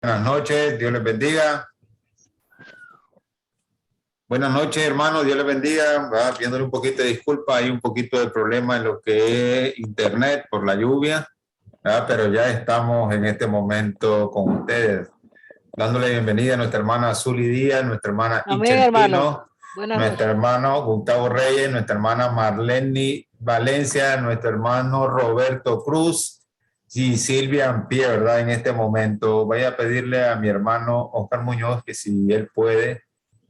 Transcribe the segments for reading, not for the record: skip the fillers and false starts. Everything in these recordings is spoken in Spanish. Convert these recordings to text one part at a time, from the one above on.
Buenas noches, Dios les bendiga. Buenas noches, hermanos, Dios les bendiga. Pidiéndole un poquito de disculpa, hay un poquito de problema en lo que es internet por la lluvia, pero ya estamos en este momento con ustedes, dándole bienvenida a nuestra hermana Zuli Díaz, nuestra hermana Amén, hermano. Ichelpino, Buenas nuestro noches. hermano Gustavo Reyes, nuestra hermana Marlene Valencia, nuestro hermano Roberto Cruz y Silvia Ampie, ¿verdad? En este momento voy a pedirle a mi hermano Oscar Muñoz que si él puede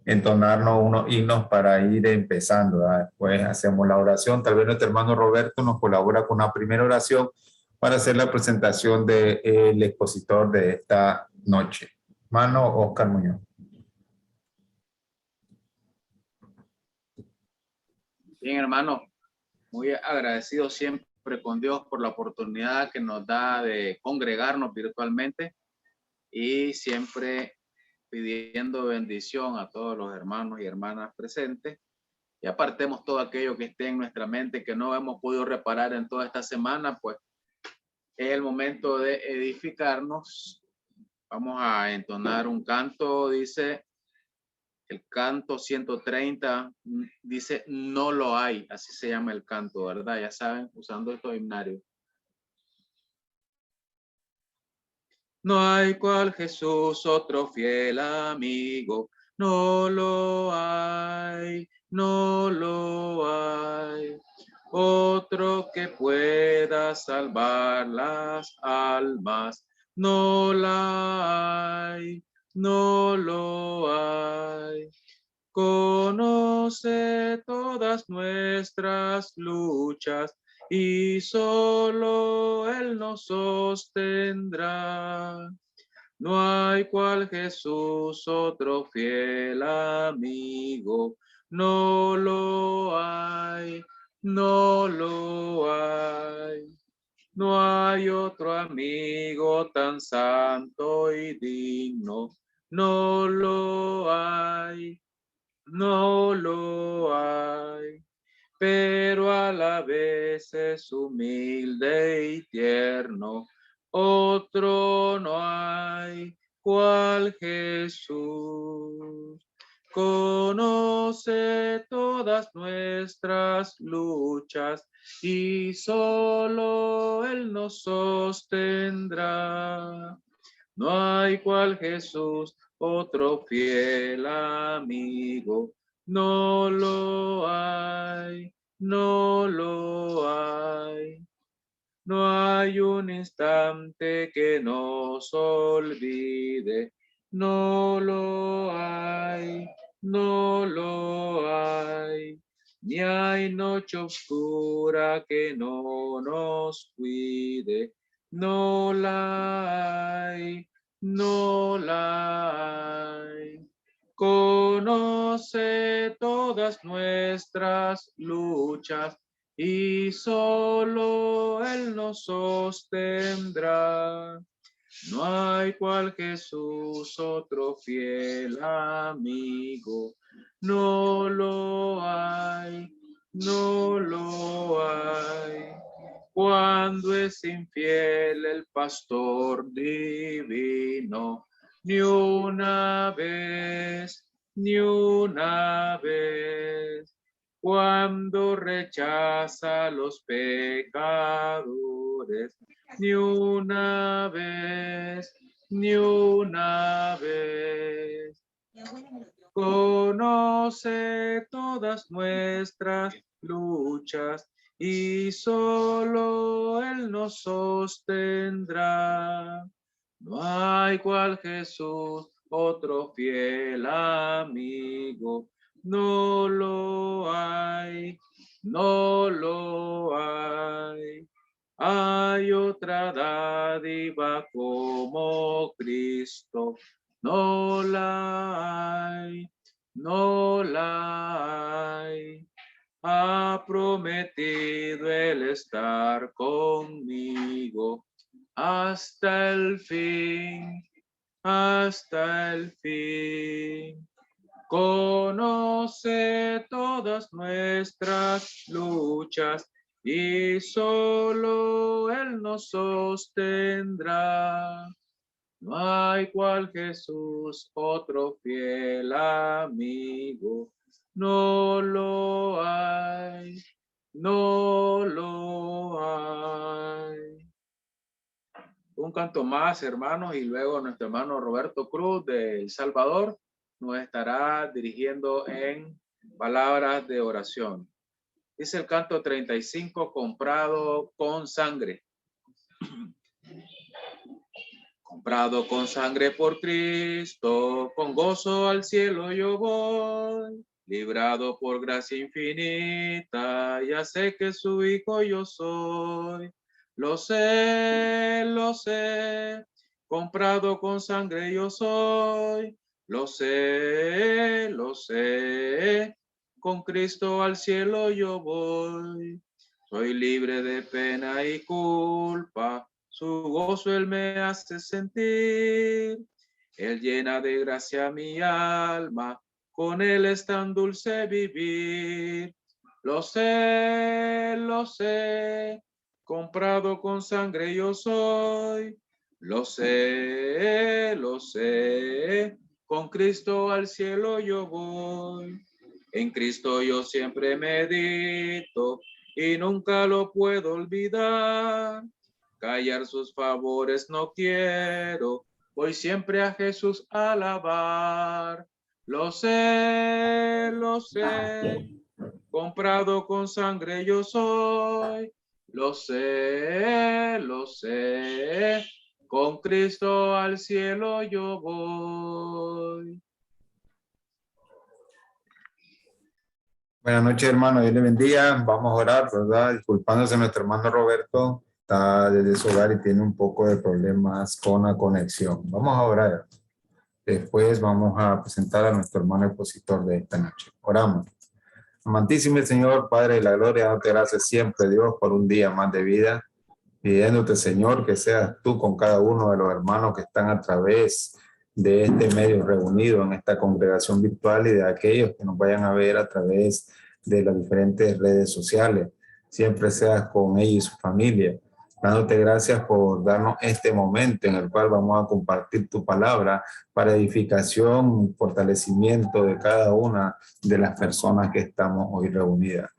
entonarnos unos himnos para ir empezando, ¿verdad? Después hacemos la oración. Tal vez nuestro hermano Roberto nos colabora con una primera oración para hacer la presentación del expositor de esta noche. Hermano Oscar Muñoz. Bien, hermano, muy agradecido siempre con Dios por la oportunidad que nos da de congregarnos virtualmente y siempre pidiendo bendición a todos los hermanos y hermanas presentes. Y apartemos todo aquello que esté en nuestra mente que no hemos podido reparar en toda esta semana, pues es el momento de edificarnos. Vamos a entonar un canto, dice el canto 130, dice no lo hay, así se llama el canto, ¿verdad? Ya saben, usando estos himnarios. No hay cual Jesús, otro fiel amigo, no lo hay, no lo hay. Otro que pueda salvar las almas, no la hay, no lo hay. Conoce todas nuestras luchas y solo Él nos sostendrá. No hay cual Jesús, otro fiel amigo, no lo hay, no lo hay. No hay otro amigo tan santo y digno, no lo hay, no lo hay. Pero a la vez es humilde y tierno, otro no hay, cual Jesús. Conoce todas nuestras luchas y solo Él nos sostendrá. No hay cual Jesús, otro fiel amigo, no lo hay, no lo hay. No hay un instante que nos olvide, no lo hay, no lo hay. Ni hay noche oscura que no nos cuide, no la hay, no la hay. Conoce todas nuestras luchas y solo Él nos sostendrá. No hay cual Jesús, otro fiel amigo, no lo hay, no lo hay. Cuando es infiel el pastor divino, ni una vez, ni una vez. Cuando rechaza a los pecadores, ni una vez, ni una vez. Conoce todas nuestras luchas y solo Él nos sostendrá. No hay cual Jesús, otro fiel amigo, no lo hay, no lo hay. Hay otra dádiva como Cristo, no la hay, no la hay. Ha prometido el estar conmigo hasta el fin, hasta el fin. Conoce todas nuestras luchas y solo Él nos sostendrá. No hay cual Jesús, otro fiel amigo. No lo hay, no lo hay. Un canto más, hermanos, y luego nuestro hermano Roberto Cruz de El Salvador nos estará dirigiendo en palabras de oración. Dice el canto 35, comprado con sangre. Comprado con sangre por Cristo, con gozo al cielo yo voy. Librado por gracia infinita, ya sé que su hijo yo soy. Lo sé, comprado con sangre yo soy. Lo sé, con Cristo al cielo yo voy. Soy libre de pena y culpa, su gozo Él me hace sentir. Él llena de gracia mi alma, con Él es tan dulce vivir. Lo sé, comprado con sangre yo soy. Lo sé, con Cristo al cielo yo voy. En Cristo yo siempre medito y nunca lo puedo olvidar. Callar sus favores no quiero, voy siempre a Jesús a alabar. Lo sé, comprado con sangre yo soy. Lo sé, con Cristo al cielo yo voy. Buenas noches, hermano. Dios le bendiga. Vamos a orar, ¿verdad? Disculpándose nuestro hermano Roberto. Está desde su hogar y tiene un poco de problemas con la conexión. Vamos a orar. Después vamos a presentar a nuestro hermano expositor de esta noche. Oramos. Amantísimo Señor, Padre de la Gloria, dándote gracias siempre, Dios, por un día más de vida. Pidiéndote, Señor, que seas tú con cada uno de los hermanos que están a través de este medio reunido en esta congregación virtual y de aquellos que nos vayan a ver a través de las diferentes redes sociales. Siempre seas con ellos y su familia. Dándote gracias por darnos este momento en el cual vamos a compartir tu palabra para edificación, fortalecimiento de cada una de las personas que estamos hoy reunidas.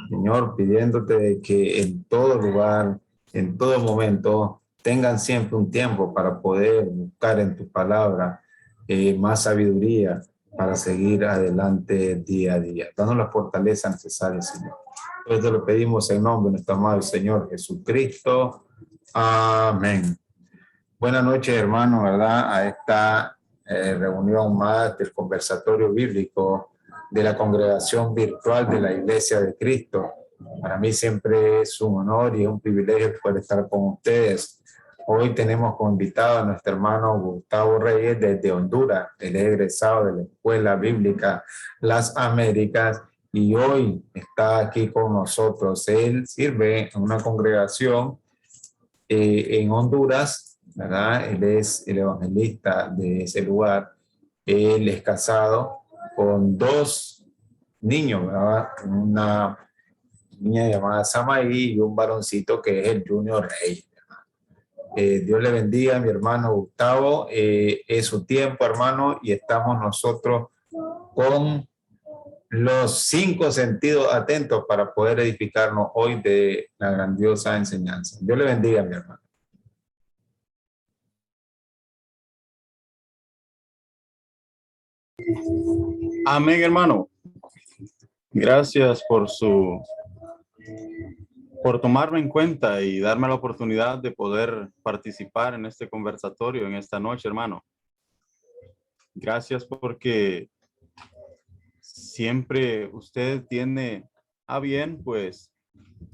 Señor, pidiéndote de que en todo lugar, en todo momento, tengan siempre un tiempo para poder buscar en tu palabra más sabiduría para seguir adelante día a día. Danos la fortaleza necesaria, Señor. Entonces te lo pedimos en nombre de nuestro amado Señor Jesucristo. Amén. Buenas noches, hermano, ¿verdad? A esta reunión más del conversatorio bíblico de la congregación virtual de la Iglesia de Cristo. Para mí siempre es un honor y un privilegio poder estar con ustedes. Hoy tenemos como invitado a nuestro hermano Gustavo Reyes desde Honduras. Él es egresado de la Escuela Bíblica Las Américas y hoy está aquí con nosotros. Él sirve en una congregación en Honduras, ¿verdad? Él es el evangelista de ese lugar. Él es casado con dos niños, ¿verdad? Una niña llamada Samaí y un varoncito que es el Junior Rey. Dios le bendiga, mi hermano Gustavo. Es su tiempo, hermano, y estamos nosotros con los 5 sentidos atentos para poder edificarnos hoy de la grandiosa enseñanza. Dios le bendiga, mi hermano. Amén, hermano. Gracias por tomarme en cuenta y darme la oportunidad de poder participar en este conversatorio en esta noche, hermano. Gracias porque siempre usted tiene a bien, pues,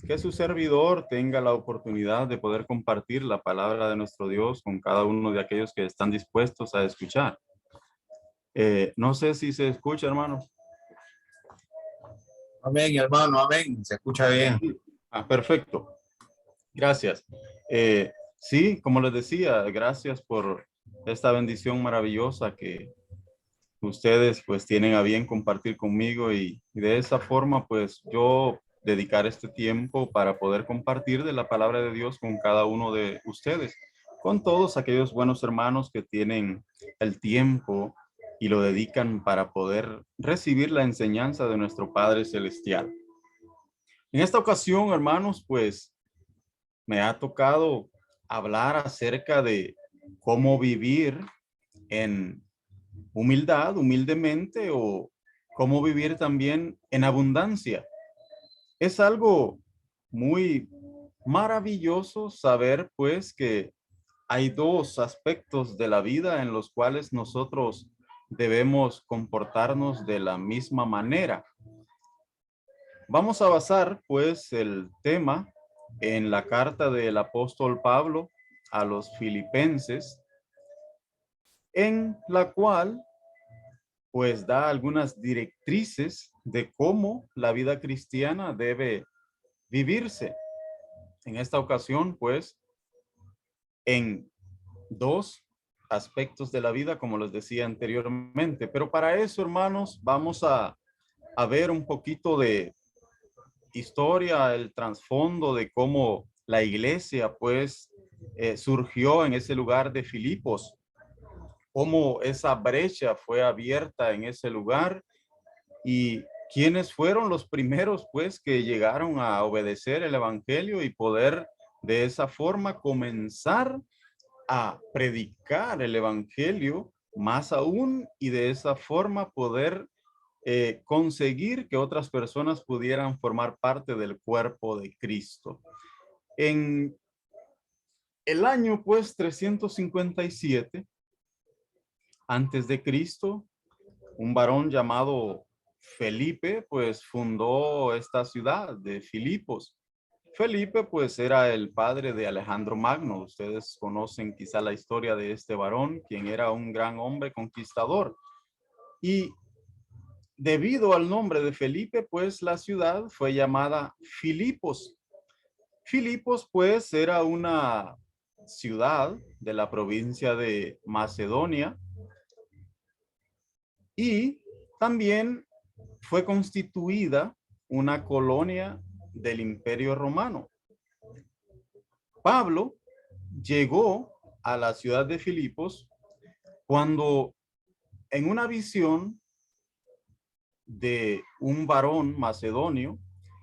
que su servidor tenga la oportunidad de poder compartir la palabra de nuestro Dios con cada uno de aquellos que están dispuestos a escuchar. No sé si se escucha, hermano. Amén, hermano, amén. Se escucha bien. Perfecto. Gracias. Sí, como les decía, gracias por esta bendición maravillosa que ustedes pues tienen a bien compartir conmigo y de esa forma pues yo dedicar este tiempo para poder compartir de la palabra de Dios con cada uno de ustedes. con todos aquellos buenos hermanos que tienen el tiempo y lo dedican para poder recibir la enseñanza de nuestro Padre Celestial. En esta ocasión, hermanos, pues me ha tocado hablar acerca de cómo vivir en humildad, humildemente, o cómo vivir también en abundancia. Es algo muy maravilloso saber, pues, que hay dos aspectos de la vida en los cuales nosotros debemos comportarnos de la misma manera. Vamos a basar, pues, el tema en la carta del apóstol Pablo a los Filipenses, en la cual pues da algunas directrices de cómo la vida cristiana debe vivirse. En esta ocasión, pues, en dos aspectos de la vida, como les decía anteriormente. Pero para eso, hermanos, vamos a ver un poquito de historia, el trasfondo de cómo la iglesia, pues, surgió en ese lugar de Filipos, cómo esa brecha fue abierta en ese lugar y quiénes fueron los primeros, pues, que llegaron a obedecer el evangelio y poder de esa forma comenzar a predicar el evangelio más aún, y de esa forma poder conseguir que otras personas pudieran formar parte del cuerpo de Cristo. En el año, pues, 357 antes de Cristo, un varón llamado Felipe, pues, fundó esta ciudad de Filipos. Felipe, pues, era el padre de Alejandro Magno. Ustedes conocen quizá la historia de este varón, quien era un gran hombre conquistador. Y debido al nombre de Felipe, pues, la ciudad fue llamada Filipos. Filipos, pues, era una ciudad de la provincia de Macedonia, y también fue constituida una colonia del Imperio Romano. Pablo llegó a la ciudad de Filipos cuando en una visión de un varón macedonio,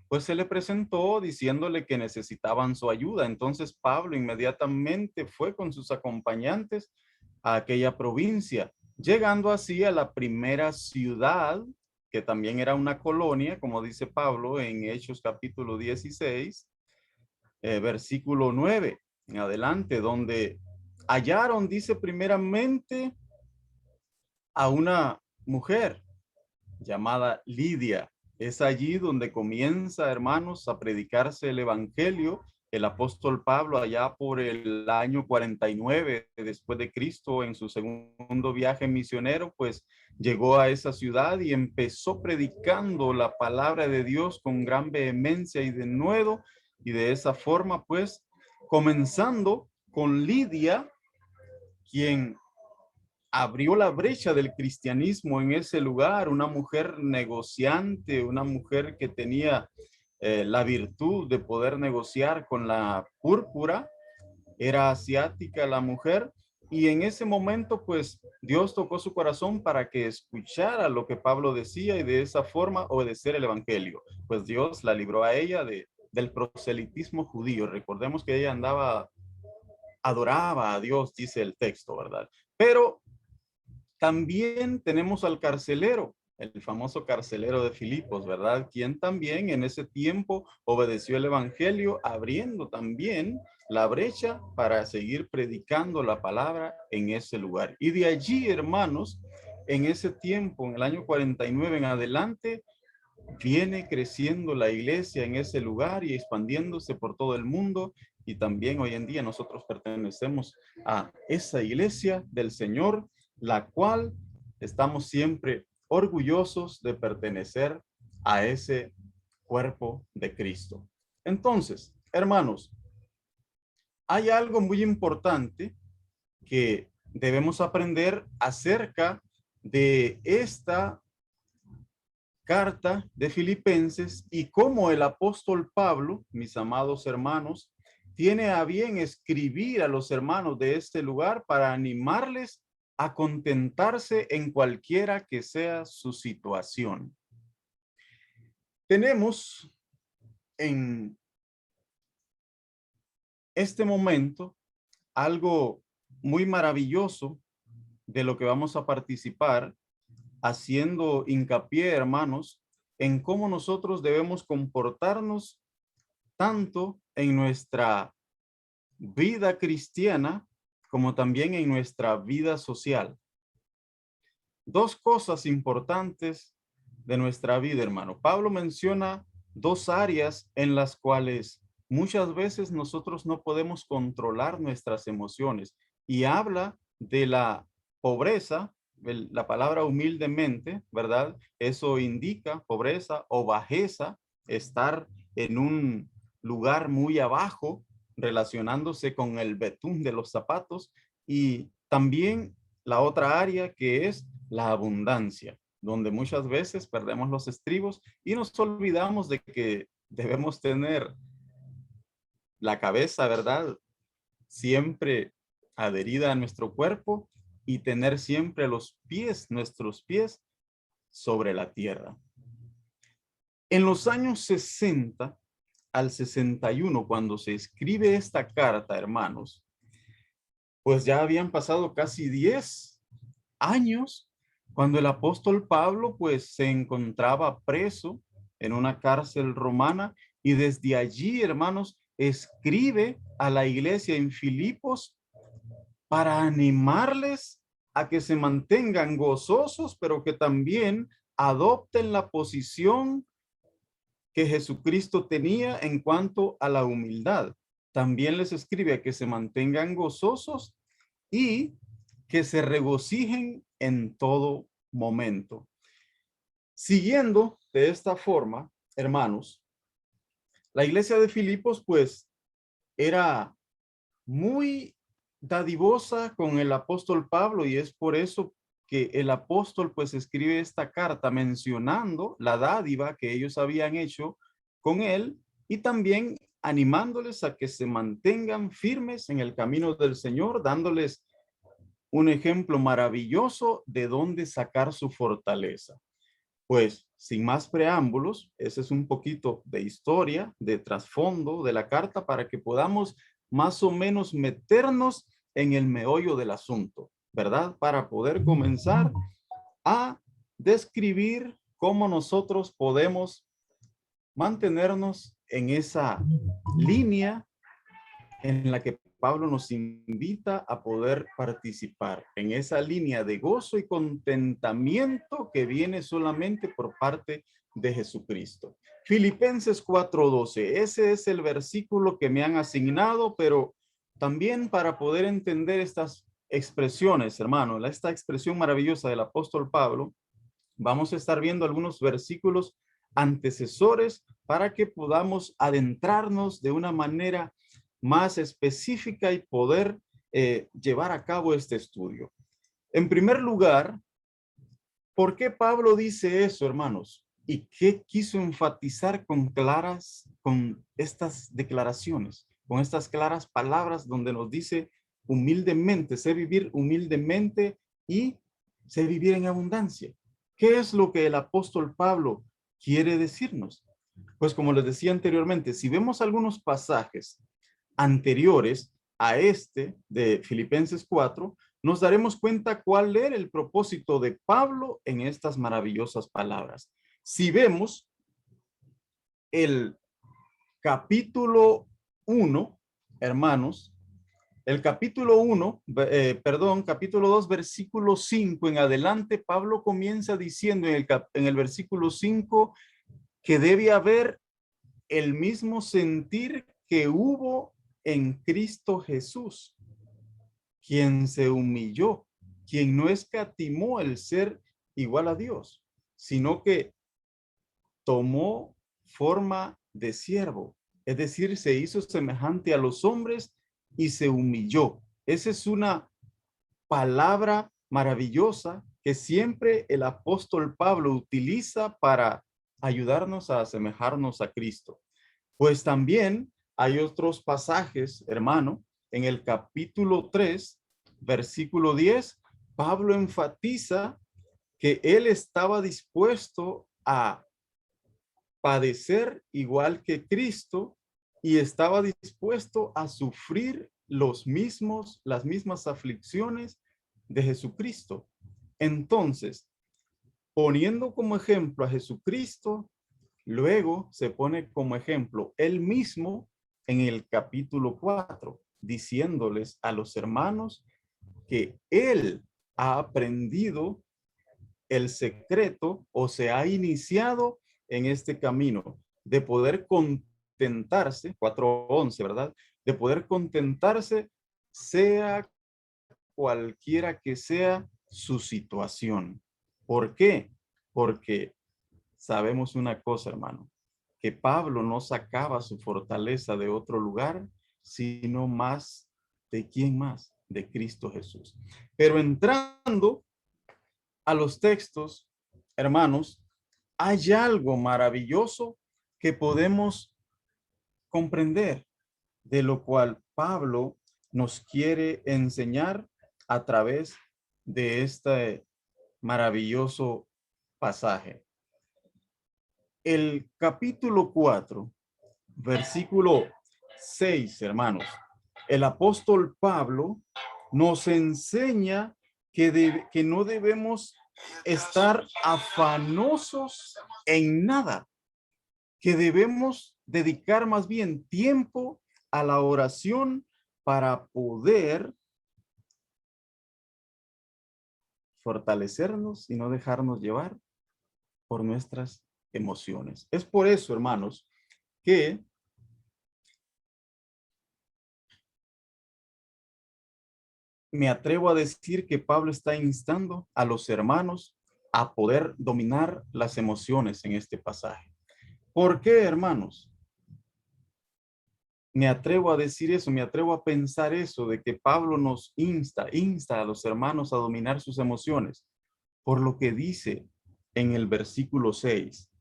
pues se le presentó diciéndole que necesitaban su ayuda. Entonces Pablo inmediatamente fue con sus acompañantes a aquella provincia, llegando así a la primera ciudad, que también era una colonia, como dice Pablo en Hechos capítulo 16, versículo 9 en adelante, donde hallaron, dice, primeramente a una mujer llamada Lidia. Es allí donde comienza, hermanos, a predicarse el evangelio. El apóstol Pablo, allá por el año 49 después de Cristo, en su segundo viaje misionero, pues llegó a esa ciudad y empezó predicando la palabra de Dios con gran vehemencia y denuedo, y de esa forma, pues, comenzando con Lidia, quien abrió la brecha del cristianismo en ese lugar, una mujer negociante, una mujer que tenía la virtud de poder negociar con la púrpura. Era asiática la mujer, y en ese momento, pues, Dios tocó su corazón para que escuchara lo que Pablo decía y de esa forma obedecer el evangelio. Pues Dios la libró a ella del proselitismo judío. Recordemos que ella adoraba a Dios, dice el texto, ¿verdad? Pero también tenemos al carcelero, el famoso carcelero de Filipos, ¿verdad? Quien también en ese tiempo obedeció el evangelio, abriendo también la brecha para seguir predicando la palabra en ese lugar. Y de allí, hermanos, en ese tiempo, en el año 49 en adelante, viene creciendo la iglesia en ese lugar y expandiéndose por todo el mundo. Y también hoy en día nosotros pertenecemos a esa iglesia del Señor, la cual estamos siempre orgullosos de pertenecer a ese cuerpo de Cristo. Entonces, hermanos, hay algo muy importante que debemos aprender acerca de esta carta de Filipenses y cómo el apóstol Pablo, mis amados hermanos, tiene a bien escribir a los hermanos de este lugar para animarles a contentarse en cualquiera que sea su situación. Tenemos en este momento algo muy maravilloso de lo que vamos a participar, haciendo hincapié, hermanos, en cómo nosotros debemos comportarnos tanto en nuestra vida cristiana como también en nuestra vida social. Dos cosas importantes de nuestra vida, hermano. Pablo menciona dos áreas en las cuales muchas veces nosotros no podemos controlar nuestras emociones, y habla de la pobreza. La palabra humildemente, ¿verdad? Eso indica pobreza o bajeza, estar en un lugar muy abajo, relacionándose con el betún de los zapatos, y también la otra área que es la abundancia, donde muchas veces perdemos los estribos y nos olvidamos de que debemos tener la cabeza, ¿verdad?, siempre adherida a nuestro cuerpo, y tener siempre los pies, nuestros pies, sobre la tierra. En los años 60 al 61, cuando se escribe esta carta, hermanos, pues ya habían pasado casi 10 años cuando el apóstol Pablo pues se encontraba preso en una cárcel romana, y desde allí, hermanos, escribe a la iglesia en Filipos para animarles a que se mantengan gozosos, pero que también adopten la posición que Jesucristo tenía en cuanto a la humildad. También les escribe a que se mantengan gozosos y que se regocijen en todo momento. Siguiendo de esta forma, hermanos, la iglesia de Filipos pues era muy dadivosa con el apóstol Pablo, y es por eso que el apóstol pues escribe esta carta mencionando la dádiva que ellos habían hecho con él, y también animándoles a que se mantengan firmes en el camino del Señor, dándoles un ejemplo maravilloso de dónde sacar su fortaleza. Pues, sin más preámbulos, ese es un poquito de historia, de trasfondo de la carta, para que podamos más o menos meternos en el meollo del asunto, ¿verdad? Para poder comenzar a describir cómo nosotros podemos mantenernos en esa línea en la que Pablo nos invita a poder participar, en esa línea de gozo y contentamiento que viene solamente por parte de Jesucristo. Filipenses 4:12, ese es el versículo que me han asignado, pero también para poder entender estas expresiones, hermano, esta expresión maravillosa del apóstol Pablo, vamos a estar viendo algunos versículos antecesores para que podamos adentrarnos de una manera más específica y poder llevar a cabo este estudio. En primer lugar, ¿por qué Pablo dice eso, hermanos? ¿Y qué quiso enfatizar con estas declaraciones, con estas claras palabras donde nos dice humildemente, sé vivir humildemente y sé vivir en abundancia? ¿Qué es lo que el apóstol Pablo quiere decirnos? Pues como les decía anteriormente, si vemos algunos pasajes anteriores a este de Filipenses 4, nos daremos cuenta cuál era el propósito de Pablo en estas maravillosas palabras. Si vemos el capítulo 1, hermanos, el capítulo 2, versículo 5 en adelante, Pablo comienza diciendo en el versículo 5 que debe haber el mismo sentir que hubo en Cristo Jesús, quien se humilló, quien no escatimó el ser igual a Dios, sino que tomó forma de siervo, es decir, se hizo semejante a los hombres y se humilló. Esa es una palabra maravillosa que siempre el apóstol Pablo utiliza para ayudarnos a asemejarnos a Cristo. Pues también hay otros pasajes, hermano, en el capítulo 3, versículo 10, Pablo enfatiza que él estaba dispuesto a padecer igual que Cristo y estaba dispuesto a sufrir las mismas aflicciones de Jesucristo. Entonces, poniendo como ejemplo a Jesucristo, luego se pone como ejemplo él mismo en el capítulo 4, diciéndoles a los hermanos que él ha aprendido el secreto o se ha iniciado en este camino de poder contentarse, 4:11, ¿verdad? De poder contentarse sea cualquiera que sea su situación. ¿Por qué? Porque sabemos una cosa, hermano, que Pablo no sacaba su fortaleza de otro lugar, sino más de quién más, de Cristo Jesús. Pero entrando a los textos, hermanos, hay algo maravilloso que podemos comprender, de lo cual Pablo nos quiere enseñar a través de este maravilloso pasaje. El capítulo 4, versículo 6, hermanos. El apóstol Pablo nos enseña que no debemos estar afanosos en nada, que debemos dedicar más bien tiempo a la oración para poder fortalecernos y no dejarnos llevar por nuestras emociones. Es por eso, hermanos, que me atrevo a decir que Pablo está instando a los hermanos a poder dominar las emociones en este pasaje. ¿Por qué, hermanos? Me atrevo a decir eso, me atrevo a pensar eso, de que Pablo nos insta a los hermanos a dominar sus emociones, por lo que dice en el versículo 6.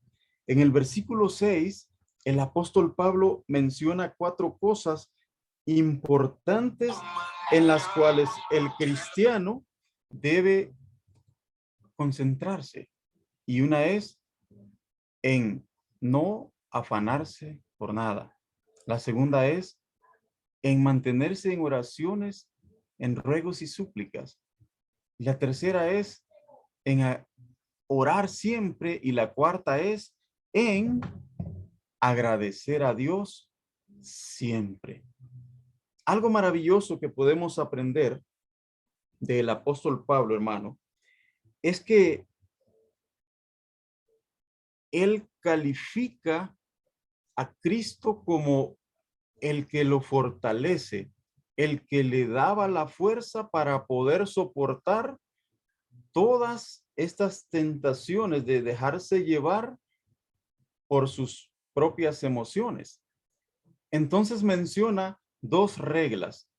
En el versículo 6, el apóstol Pablo menciona 4 cosas importantes en las cuales el cristiano debe concentrarse. Y una es en no afanarse por nada. La segunda es en mantenerse en oraciones, en ruegos y súplicas. La tercera es en orar siempre. Y la cuarta es en agradecer a Dios siempre. Algo maravilloso que podemos aprender del apóstol Pablo, hermano, es que él califica a Cristo como el que lo fortalece, el que le daba la fuerza para poder soportar todas estas tentaciones de dejarse llevar por sus propias emociones. Entonces menciona 2 reglas,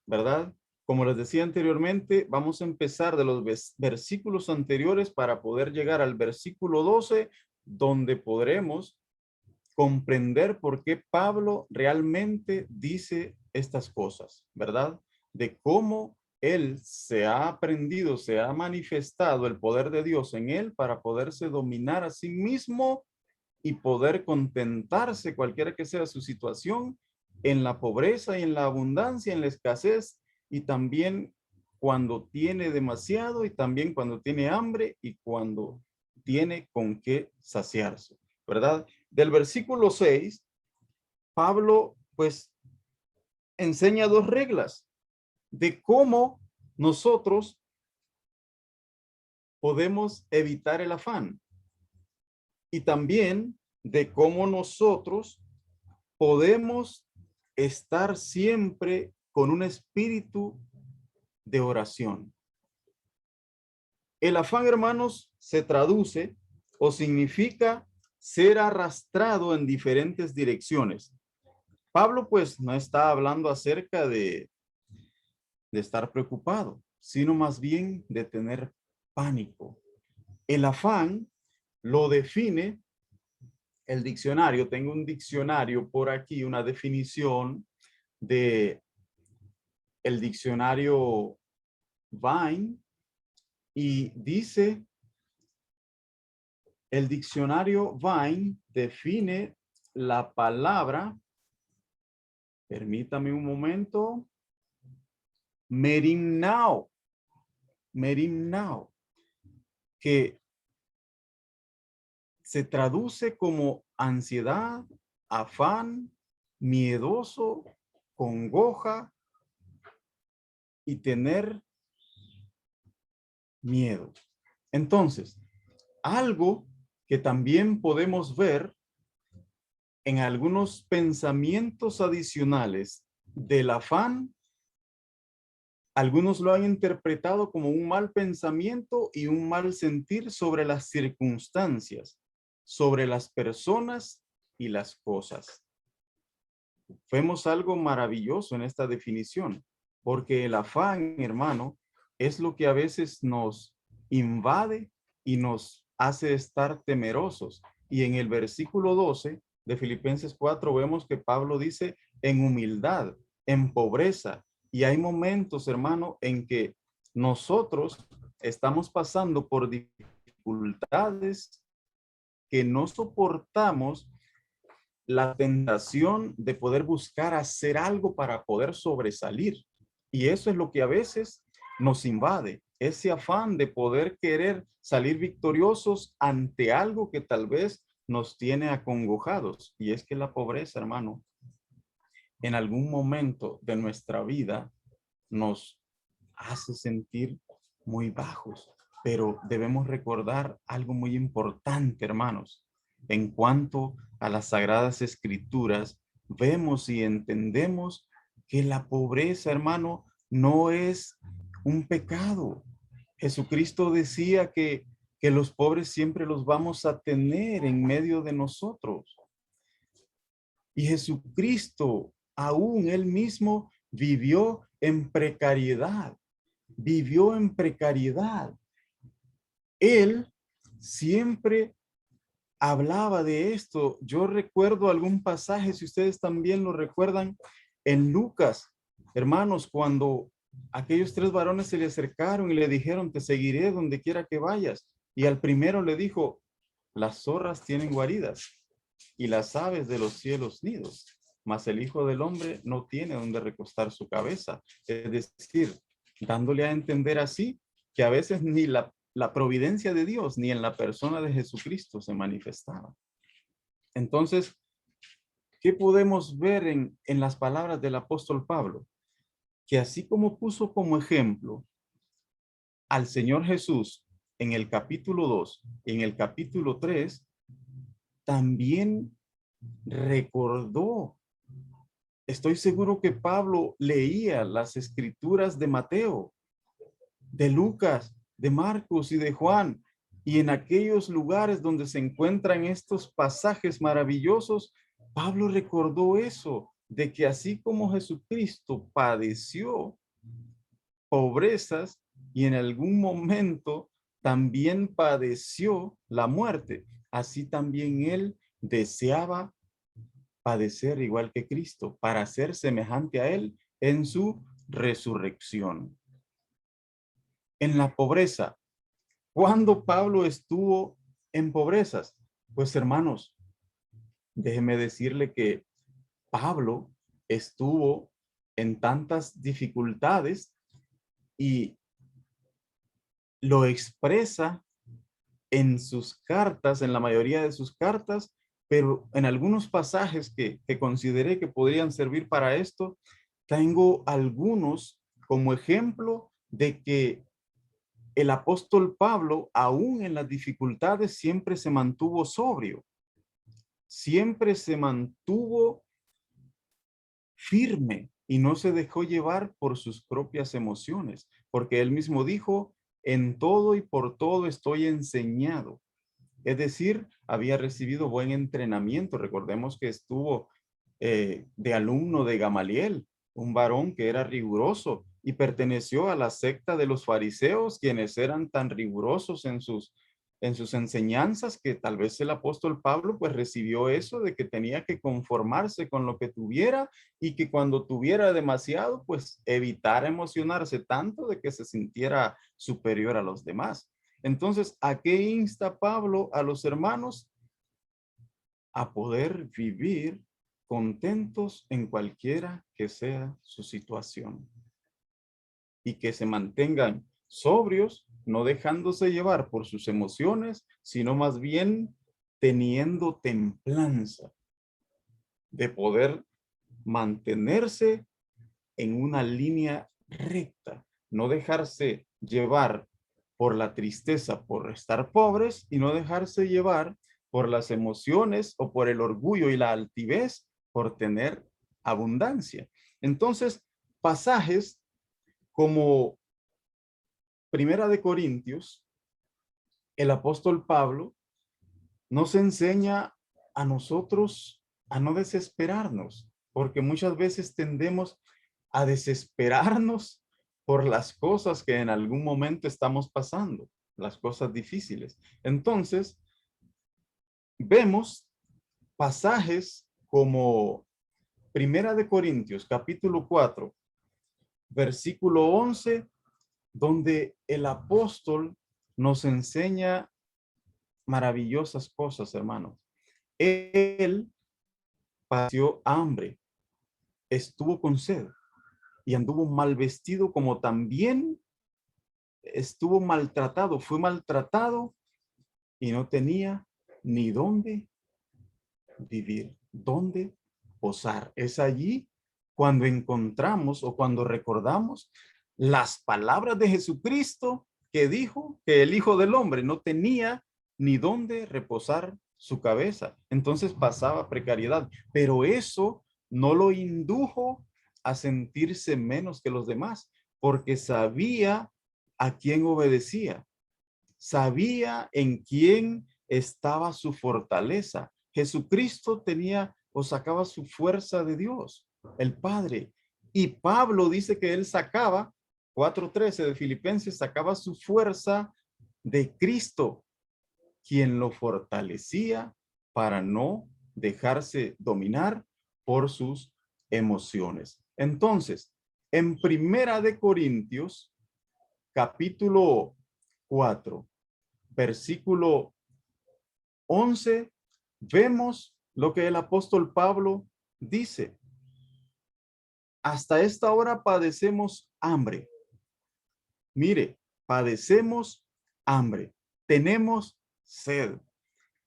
¿verdad? Como les decía anteriormente, vamos a empezar de los versículos anteriores para poder llegar al versículo 12, donde podremos comprender por qué Pablo realmente dice estas cosas, ¿verdad? De cómo él se ha aprendido, se ha manifestado el poder de Dios en él para poderse dominar a sí mismo y poder contentarse, cualquiera que sea su situación, en la pobreza y en la abundancia, en la escasez, y también cuando tiene demasiado, y también cuando tiene hambre, y cuando tiene con qué saciarse, ¿verdad? Del versículo 6, Pablo pues enseña 2 reglas de cómo nosotros podemos evitar el afán, y también de cómo nosotros podemos estar siempre con un espíritu de oración. El afán, hermanos, se traduce o significa ser arrastrado en diferentes direcciones. Pablo pues no está hablando acerca de estar preocupado, sino más bien de tener pánico. El afán lo define el diccionario, tengo un diccionario por aquí, una definición de el diccionario Vine, y dice, el diccionario Vine define la palabra, permítame un momento, merimnao, que se traduce como ansiedad, afán, miedoso, congoja y tener miedo. Entonces, algo que también podemos ver en algunos pensamientos adicionales del afán, algunos lo han interpretado como un mal pensamiento y un mal sentir sobre las circunstancias, sobre las personas y las cosas. Vemos algo maravilloso en esta definición, porque el afán, hermano, es lo que a veces nos invade y nos hace estar temerosos. Y en el versículo 12 de Filipenses 4 vemos que Pablo dice en humildad, en pobreza. Y hay momentos, hermano, en que nosotros estamos pasando por dificultades que no soportamos la tentación de poder buscar hacer algo para poder sobresalir. Y eso es lo que a veces nos invade, ese afán de poder querer salir victoriosos ante algo que tal vez nos tiene acongojados. Y es que la pobreza, hermano, en algún momento de nuestra vida nos hace sentir muy bajos, pero debemos recordar algo muy importante, hermanos. En cuanto a las Sagradas Escrituras, vemos y entendemos que la pobreza, hermano, no es un pecado. Jesucristo decía que los pobres siempre los vamos a tener en medio de nosotros. Y Jesucristo, aún él mismo, vivió en precariedad. Vivió en precariedad. Él siempre hablaba de esto. Yo recuerdo algún pasaje, si ustedes también lo recuerdan, en Lucas, hermanos, cuando aquellos 3 varones se le acercaron y le dijeron, te seguiré donde quiera que vayas. Y al primero le dijo, las zorras tienen guaridas y las aves de los cielos nidos, mas el Hijo del Hombre no tiene donde recostar su cabeza. Es decir, dándole a entender así que a veces ni la providencia de Dios ni en la persona de Jesucristo se manifestaba. Entonces, ¿qué podemos ver en las palabras del apóstol Pablo? Que así como puso como ejemplo al Señor Jesús en el capítulo 2, en el capítulo 3, también recordó. Estoy seguro que Pablo leía las escrituras de Mateo, de Lucas, de Marcos y de Juan, y en aquellos lugares donde se encuentran estos pasajes maravillosos, Pablo recordó eso, de que así como Jesucristo padeció pobrezas y en algún momento también padeció la muerte, así también él deseaba padecer igual que Cristo para ser semejante a él en su resurrección. En la pobreza, ¿cuándo Pablo estuvo en pobrezas? Pues hermanos, déjeme decirle que Pablo estuvo en tantas dificultades y lo expresa en sus cartas, en la mayoría de sus cartas, pero en algunos pasajes que consideré que podrían servir para esto, tengo algunos como ejemplo de que el apóstol Pablo, aún en las dificultades, siempre se mantuvo sobrio, siempre se mantuvo firme y no se dejó llevar por sus propias emociones, porque él mismo dijo, en todo y por todo estoy enseñado. Es decir, había recibido buen entrenamiento. Recordemos que estuvo de alumno de Gamaliel, un varón que era riguroso y perteneció a la secta de los fariseos, quienes eran tan rigurosos en sus en sus enseñanzas, que tal vez el apóstol Pablo pues recibió eso de que tenía que conformarse con lo que tuviera y que cuando tuviera demasiado pues evitar emocionarse tanto de que se sintiera superior a los demás. Entonces, ¿a qué insta Pablo a los hermanos? A poder vivir contentos en cualquiera que sea su situación y que se mantengan sobrios, no dejándose llevar por sus emociones, sino más bien teniendo templanza de poder mantenerse en una línea recta, no dejarse llevar por la tristeza por estar pobres y no dejarse llevar por las emociones o por el orgullo y la altivez por tener abundancia. Entonces, pasajes como Primera de Corintios, el apóstol Pablo nos enseña a nosotros a no desesperarnos, porque muchas veces tendemos a desesperarnos por las cosas que en algún momento estamos pasando, las cosas difíciles. Entonces, vemos pasajes como Primera de Corintios, capítulo 4, versículo 11, donde el apóstol nos enseña maravillosas cosas, hermanos. Él padeció hambre, estuvo con sed y anduvo mal vestido, como también estuvo maltratado, fue maltratado y no tenía ni dónde vivir, dónde posar. Es allí cuando encontramos o cuando recordamos las palabras de Jesucristo que dijo que el Hijo del Hombre no tenía ni dónde reposar su cabeza. Entonces pasaba precariedad, pero eso no lo indujo a sentirse menos que los demás, porque sabía a quién obedecía, sabía en quién estaba su fortaleza. Jesucristo tenía o sacaba su fuerza de Dios, el Padre. Y Pablo dice que él sacaba, 4:13 de Filipenses, sacaba su fuerza de Cristo, quien lo fortalecía para no dejarse dominar por sus emociones. Entonces, en Primera de Corintios, capítulo 4, versículo 11, vemos lo que el apóstol Pablo dice. Hasta esta hora padecemos hambre. Mire, padecemos hambre. Tenemos sed.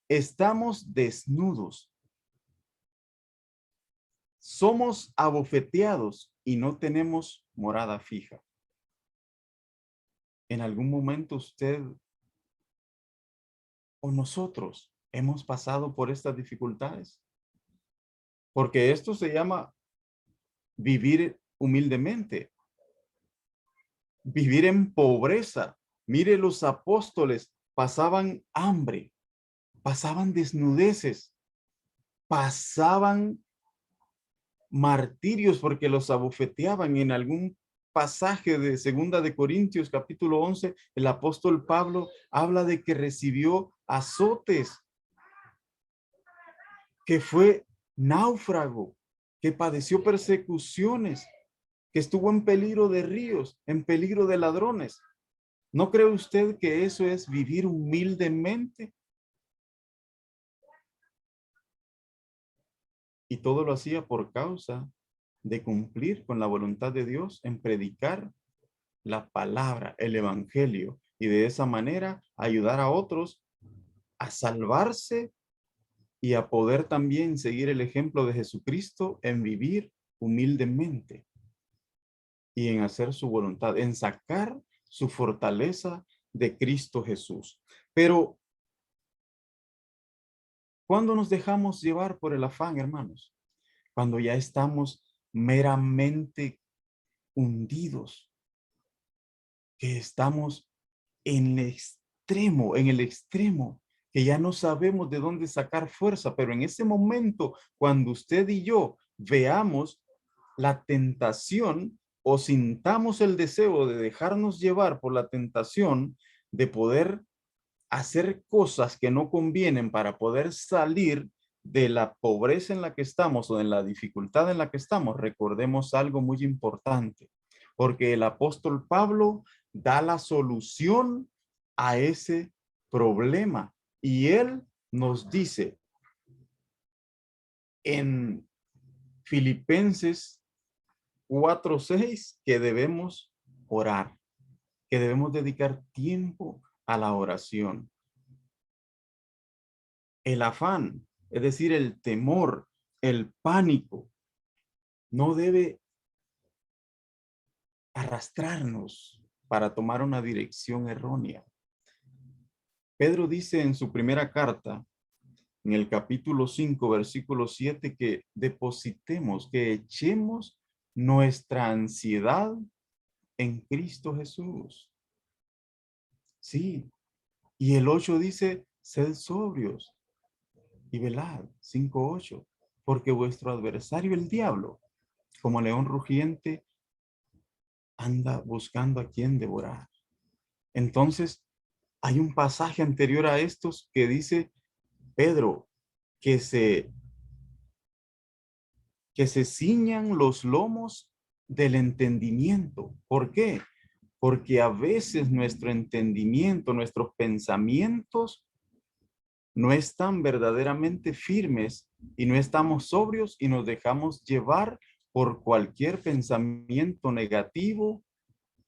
Estamos desnudos. Somos abofeteados y no tenemos morada fija. ¿En algún momento usted o nosotros hemos pasado por estas dificultades? Porque esto se llama vivir humildemente, vivir en pobreza. Mire, los apóstoles pasaban hambre, pasaban desnudeces, pasaban martirios porque los abofeteaban. En algún pasaje de Segunda de Corintios, capítulo 11, el apóstol Pablo habla de que recibió azotes, que fue náufrago, que padeció persecuciones, que estuvo en peligro de ríos, en peligro de ladrones. ¿No cree usted que eso es vivir humildemente? Y todo lo hacía por causa de cumplir con la voluntad de Dios en predicar la palabra, el evangelio, y de esa manera ayudar a otros a salvarse y a poder también seguir el ejemplo de Jesucristo en vivir humildemente y en hacer su voluntad, en sacar su fortaleza de Cristo Jesús. Pero, ¿cuándo nos dejamos llevar por el afán, hermanos? Cuando ya estamos meramente hundidos, que estamos en el extremo, que ya no sabemos de dónde sacar fuerza, pero en ese momento, cuando usted y yo veamos la tentación o sintamos el deseo de dejarnos llevar por la tentación de poder hacer cosas que no convienen para poder salir de la pobreza en la que estamos o de la dificultad en la que estamos, recordemos algo muy importante, porque el apóstol Pablo da la solución a ese problema y él nos dice en Filipenses 4:6 que debemos orar, que debemos dedicar tiempo a la oración. El afán, es decir, el temor, el pánico, no debe arrastrarnos para tomar una dirección errónea. Pedro dice en su primera carta, en el capítulo 5, versículo 7, que depositemos, que echemos nuestra ansiedad en Cristo Jesús. Sí, y el 8 dice, sed sobrios y velad, 5:8, porque vuestro adversario el diablo, como león rugiente, anda buscando a quien devorar. Entonces, hay un pasaje anterior a estos que dice Pedro que se ciñan los lomos del entendimiento. ¿Por qué? Porque a veces nuestro entendimiento, nuestros pensamientos no están verdaderamente firmes y no estamos sobrios y nos dejamos llevar por cualquier pensamiento negativo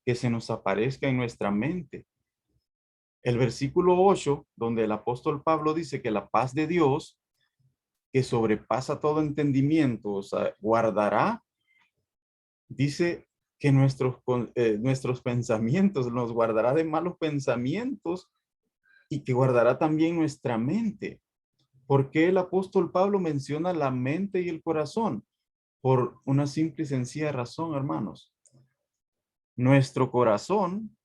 que se nos aparezca en nuestra mente. El versículo 8, donde el apóstol Pablo dice que la paz de Dios, que sobrepasa todo entendimiento, o sea, guardará, dice que nuestros pensamientos, nos guardará de malos pensamientos y que guardará también nuestra mente. ¿Por qué el apóstol Pablo menciona la mente y el corazón? Por una simple y sencilla razón, hermanos. Nuestro corazón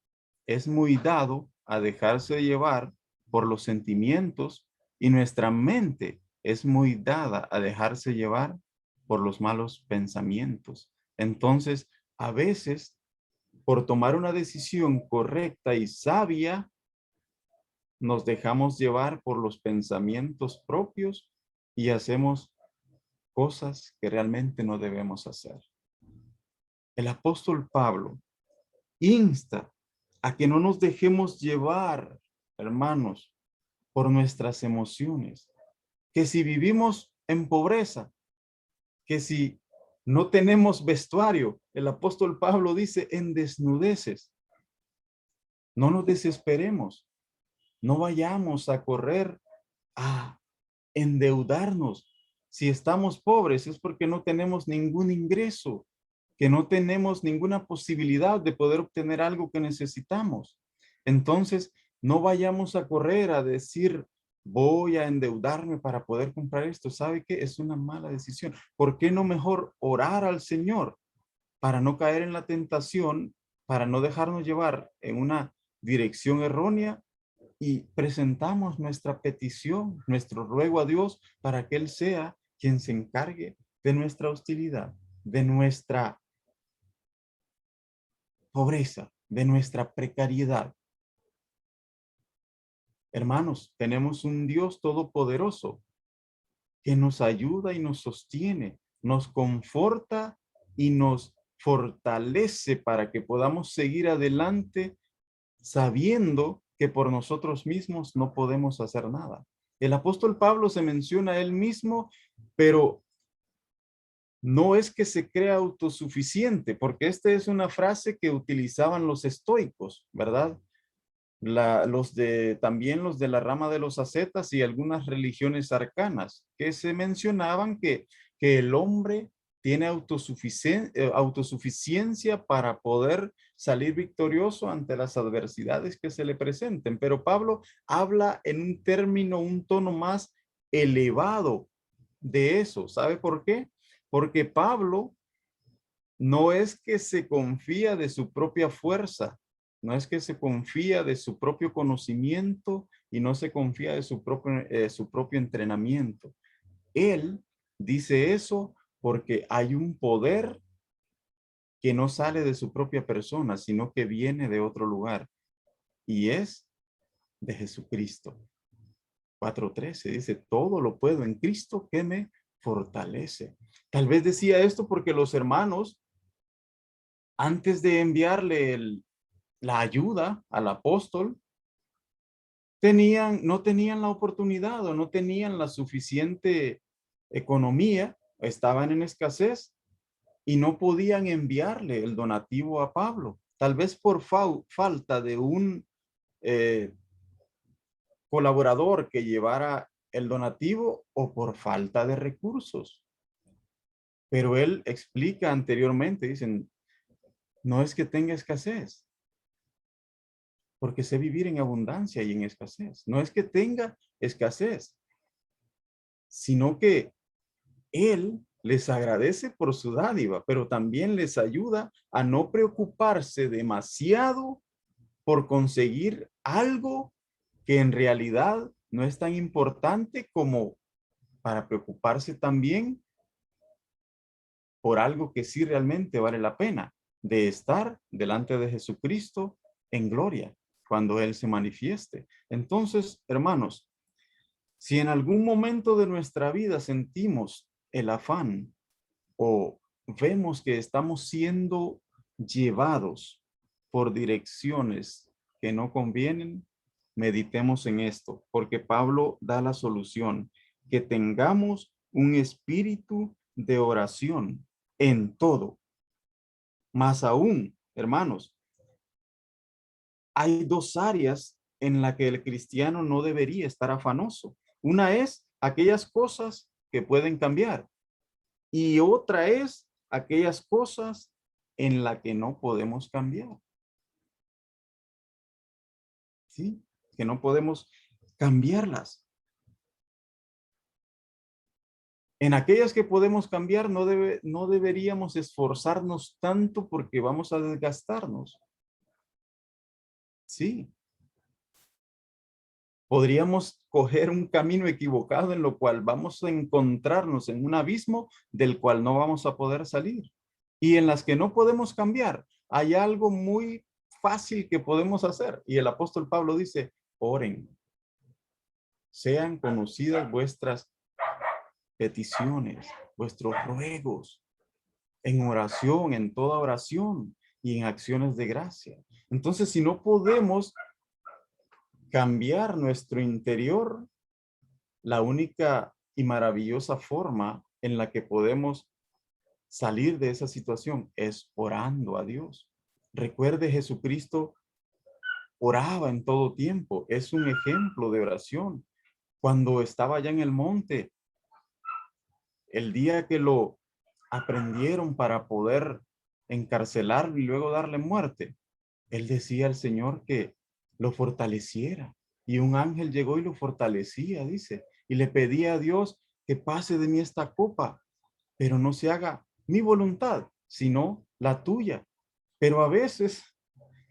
es muy dado a dejarse llevar por los sentimientos y nuestra mente es muy dada a dejarse llevar por los malos pensamientos. Entonces, a veces, por tomar una decisión correcta y sabia, nos dejamos llevar por los pensamientos propios y hacemos cosas que realmente no debemos hacer. El apóstol Pablo insta a que no nos dejemos llevar, hermanos, por nuestras emociones. Que si vivimos en pobreza, que si no tenemos vestuario, el apóstol Pablo dice en desnudeces. No nos desesperemos. No vayamos a correr a endeudarnos. Si estamos pobres es porque no tenemos ningún ingreso, que no tenemos ninguna posibilidad de poder obtener algo que necesitamos. Entonces, no vayamos a correr a decir, voy a endeudarme para poder comprar esto. ¿Sabe qué? Es una mala decisión. ¿Por qué no mejor orar al Señor para no caer en la tentación, para no dejarnos llevar en una dirección errónea? Y presentamos nuestra petición, nuestro ruego a Dios para que Él sea quien se encargue de nuestra hostilidad, de nuestra pobreza, de nuestra precariedad. Hermanos, tenemos un Dios todopoderoso que nos ayuda y nos sostiene, nos conforta y nos fortalece para que podamos seguir adelante sabiendo que por nosotros mismos no podemos hacer nada. El apóstol Pablo se menciona a él mismo, pero no es que se crea autosuficiente, porque esta es una frase que utilizaban los estoicos, ¿verdad? También los de la rama de los ascetas y algunas religiones arcanas, que se mencionaban que el hombre tiene autosuficiencia para poder salir victorioso ante las adversidades que se le presenten. Pero Pablo habla en un término, un tono más elevado de eso. ¿Sabe por qué? Porque Pablo no es que se confía de su propia fuerza, no es que se confía de su propio conocimiento y no se confía de su propio entrenamiento. Él dice eso porque hay un poder que no sale de su propia persona, sino que viene de otro lugar. Y es de Jesucristo. 4:13 dice, todo lo puedo en Cristo que me fortalece. Tal vez decía esto porque los hermanos, antes de enviarle la ayuda al apóstol, no tenían la oportunidad o no tenían la suficiente economía, estaban en escasez y no podían enviarle el donativo a Pablo. Tal vez por falta de un colaborador que llevara el donativo o por falta de recursos. Pero él explica anteriormente, dicen, no es que tenga escasez, porque sé vivir en abundancia y en escasez. No es que tenga escasez, sino que él les agradece por su dádiva, pero también les ayuda a no preocuparse demasiado por conseguir algo que en realidad no es tan importante como para preocuparse también por algo que sí realmente vale la pena, de estar delante de Jesucristo en gloria cuando Él se manifieste. Entonces, hermanos, si en algún momento de nuestra vida sentimos el afán o vemos que estamos siendo llevados por direcciones que no convienen, meditemos en esto, porque Pablo da la solución, que tengamos un espíritu de oración en todo. Más aún, hermanos, hay dos áreas en las que el cristiano no debería estar afanoso. Una es aquellas cosas que pueden cambiar y otra es aquellas cosas en las que no podemos cambiar. ¿Sí? Que no podemos cambiarlas. En aquellas que podemos cambiar no deberíamos esforzarnos tanto porque vamos a desgastarnos. Sí. Podríamos coger un camino equivocado en lo cual vamos a encontrarnos en un abismo del cual no vamos a poder salir. Y en las que no podemos cambiar, hay algo muy fácil que podemos hacer. Y el apóstol Pablo dice, oren. Sean conocidas vuestras peticiones, vuestros ruegos, en oración, en toda oración y en acciones de gracia. Entonces, si no podemos cambiar nuestro interior, la única y maravillosa forma en la que podemos salir de esa situación es orando a Dios. Recuerde, Jesucristo oraba en todo tiempo. Es un ejemplo de oración. Cuando estaba allá en el monte, el día que lo aprendieron para poder encarcelarlo y luego darle muerte, él decía al Señor que lo fortaleciera. Y un ángel llegó y lo fortalecía, dice, y le pedía a Dios que pase de mí esta copa, pero no se haga mi voluntad, sino la tuya. Pero a veces,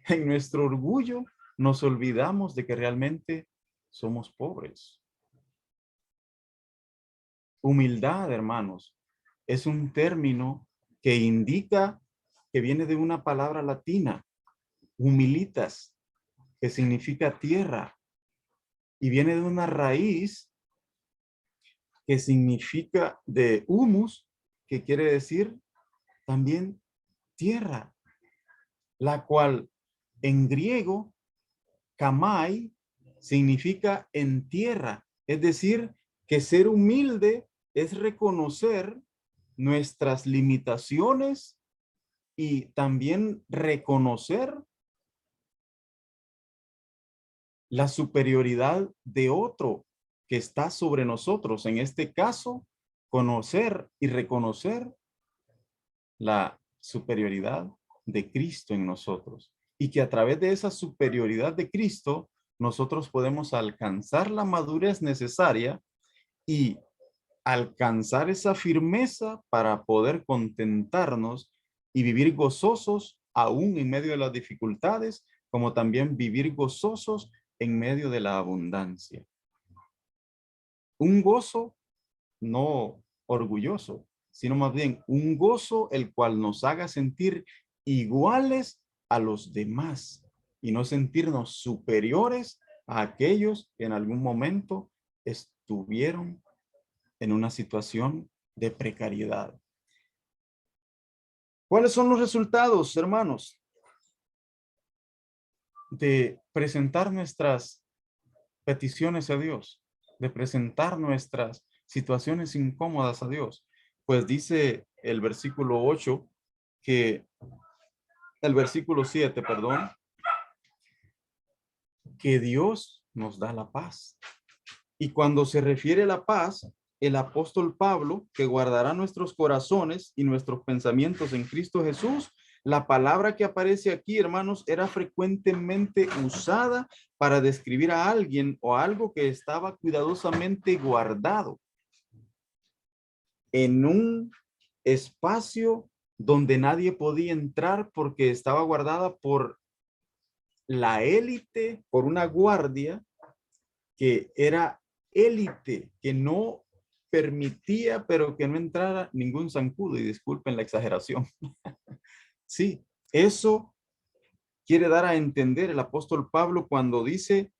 en nuestro orgullo, nos olvidamos de que realmente somos pobres. Humildad, hermanos, es un término que indica que viene de una palabra latina, humilitas, que significa tierra, y viene de una raíz que significa de humus, que quiere decir también tierra, la cual en griego, kamai, significa en tierra. Es decir, que ser humilde es reconocer nuestras limitaciones y también reconocer la superioridad de otro que está sobre nosotros. En este caso, conocer y reconocer la superioridad de Cristo en nosotros. Y que a través de esa superioridad de Cristo, nosotros podemos alcanzar la madurez necesaria y alcanzar esa firmeza para poder contentarnos y vivir gozosos aún en medio de las dificultades, como también vivir gozosos en medio de la abundancia. Un gozo no orgulloso, sino más bien un gozo el cual nos haga sentir iguales a los demás y no sentirnos superiores a aquellos que en algún momento estuvieron en una situación de precariedad. ¿Cuáles son los resultados, hermanos, de presentar nuestras peticiones a Dios, de presentar nuestras situaciones incómodas a Dios? Pues dice el versículo 8 que el versículo 7, perdón, que Dios nos da la paz. Y cuando se refiere a la paz, el apóstol Pablo, que guardará nuestros corazones y nuestros pensamientos en Cristo Jesús, la palabra que aparece aquí, hermanos, era frecuentemente usada para describir a alguien o algo que estaba cuidadosamente guardado en un espacio donde nadie podía entrar porque estaba guardada por la élite, por una guardia que era élite, que no permitía, pero que no entrara ningún zancudo, y disculpen la exageración. Sí, eso quiere dar a entender el apóstol Pablo cuando dice,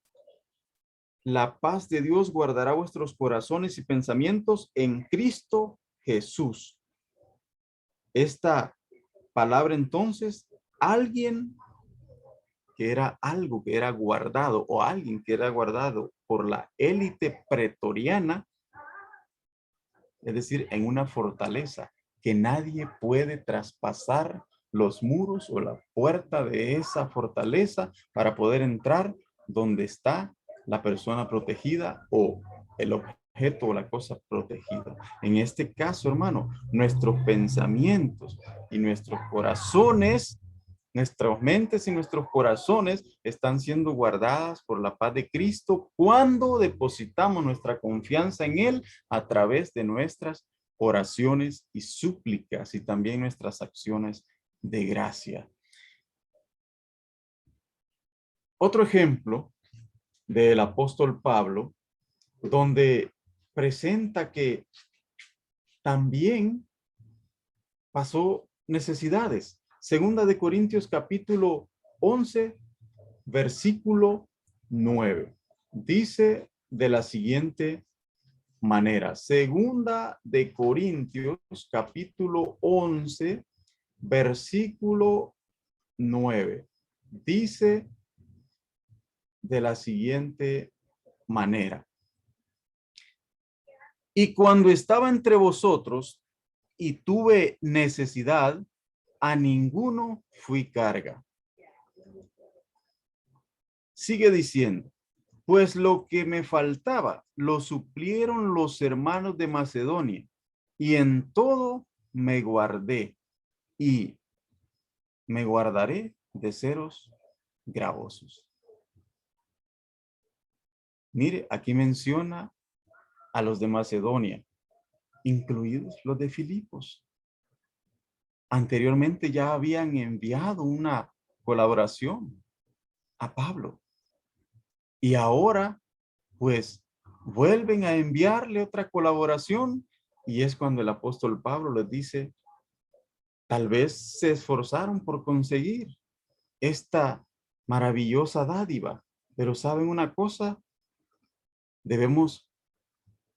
la paz de Dios guardará vuestros corazones y pensamientos en Cristo Jesús. Esta palabra entonces, alguien que era algo que era guardado o alguien que era guardado por la élite pretoriana, es decir, en una fortaleza que nadie puede traspasar los muros o la puerta de esa fortaleza para poder entrar donde está la persona protegida o el objeto o la cosa protegida. En este caso, hermano, nuestros pensamientos y nuestros corazones, nuestras mentes y nuestros corazones están siendo guardadas por la paz de Cristo cuando depositamos nuestra confianza en Él a través de nuestras oraciones y súplicas y también nuestras acciones de gracia. Otro ejemplo del apóstol Pablo, donde presenta que también pasó necesidades. Segunda de Corintios capítulo 11, versículo 9. Dice de la siguiente manera. Segunda de Corintios capítulo 11, versículo 9. Dice de la siguiente manera. Y cuando estaba entre vosotros y tuve necesidad, a ninguno fui carga. Sigue diciendo, pues lo que me faltaba lo suplieron los hermanos de Macedonia, y en todo me guardé y me guardaré de seros gravosos. Mire, aquí menciona a los de Macedonia, incluidos los de Filipos. Anteriormente ya habían enviado una colaboración a Pablo. Y ahora, pues, vuelven a enviarle otra colaboración. Y es cuando el apóstol Pablo les dice, tal vez se esforzaron por conseguir esta maravillosa dádiva. Pero ¿saben una cosa? Debemos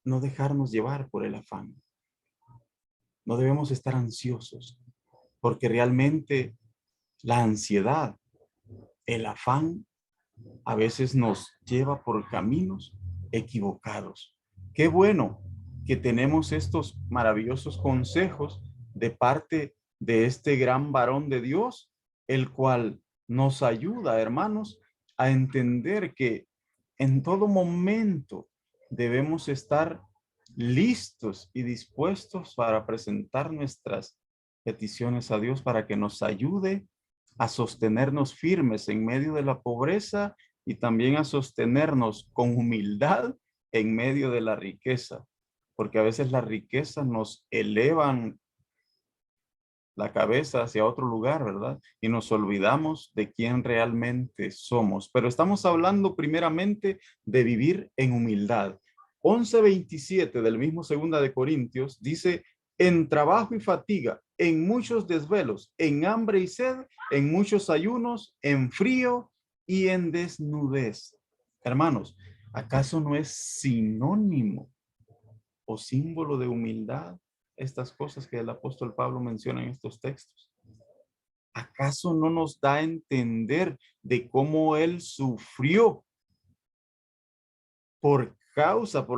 no dejarnos llevar por el afán. No debemos estar ansiosos, porque realmente la ansiedad, el afán, a veces nos lleva por caminos equivocados. Qué bueno que tenemos estos maravillosos consejos de parte de este gran varón de Dios, el cual nos ayuda, hermanos, a entender que en todo momento debemos estar listos y dispuestos para presentar nuestras peticiones a Dios para que nos ayude a sostenernos firmes en medio de la pobreza y también a sostenernos con humildad en medio de la riqueza, porque a veces las riquezas nos elevan la cabeza hacia otro lugar, ¿verdad? Y nos olvidamos de quién realmente somos. Pero estamos hablando primeramente de vivir en humildad. 11:27 del mismo Segunda de Corintios dice, en trabajo y fatiga, en muchos desvelos, en hambre y sed, en muchos ayunos, en frío y en desnudez. Hermanos, ¿acaso no es sinónimo o símbolo de humildad estas cosas que el apóstol Pablo menciona en estos textos? ¿Acaso no nos da a entender de cómo él sufrió por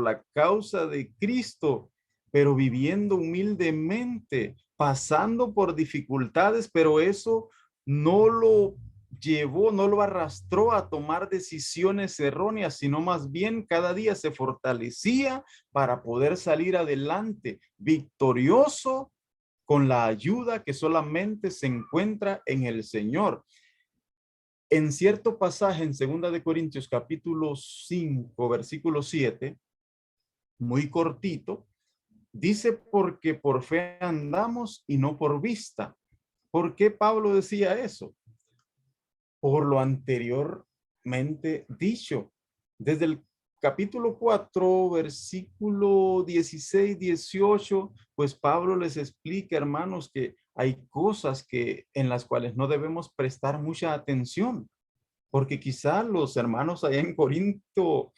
la causa de Cristo, pero viviendo humildemente, pasando por dificultades, pero eso no lo llevó, no lo arrastró a tomar decisiones erróneas, sino más bien cada día se fortalecía para poder salir adelante, victorioso con la ayuda que solamente se encuentra en el Señor? En cierto pasaje en 2 Corintios capítulo 5, versículo 7, muy cortito, dice: porque por fe andamos y no por vista. ¿Por qué Pablo decía eso? Por lo anteriormente dicho. Desde el capítulo 4, versículo 16, 18, pues Pablo les explica, hermanos, que hay cosas en las cuales no debemos prestar mucha atención, porque quizá los hermanos allá en Corinto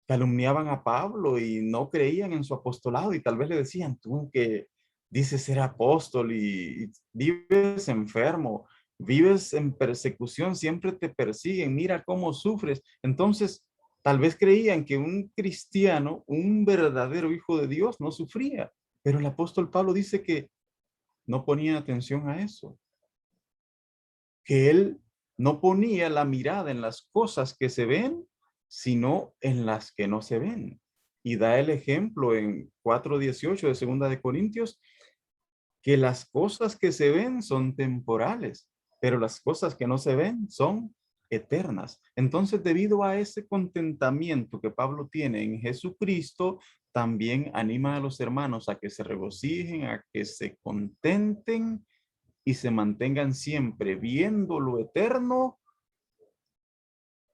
calumniaban a Pablo y no creían en su apostolado, y tal vez le decían: tú que dices ser apóstol y vives enfermo, vives en persecución, siempre te persiguen, mira cómo sufres. Entonces, tal vez creían que un cristiano, un verdadero hijo de Dios, no sufría, pero el apóstol Pablo dice que no ponía atención a eso, que él no ponía la mirada en las cosas que se ven, sino en las que no se ven. Y da el ejemplo en 4:18 de Segunda de Corintios, que las cosas que se ven son temporales, pero las cosas que no se ven son eternas. Entonces, debido a ese contentamiento que Pablo tiene en Jesucristo, también anima a los hermanos a que se regocijen, a que se contenten y se mantengan siempre viendo lo eterno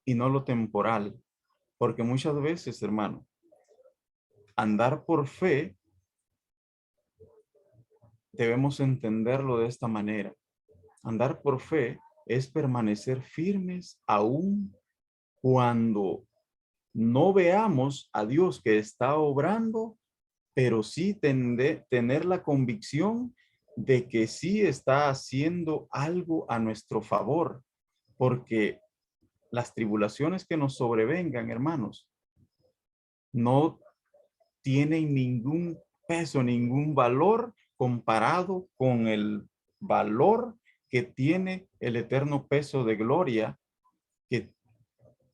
y no lo temporal. Porque muchas veces, hermano, andar por fe, debemos entenderlo de esta manera. Andar por fe es permanecer firmes aún cuando no veamos a Dios que está obrando, pero sí tener la convicción de que sí está haciendo algo a nuestro favor, porque las tribulaciones que nos sobrevengan, hermanos, no tienen ningún peso, ningún valor comparado con el valor que tiene el eterno peso de gloria que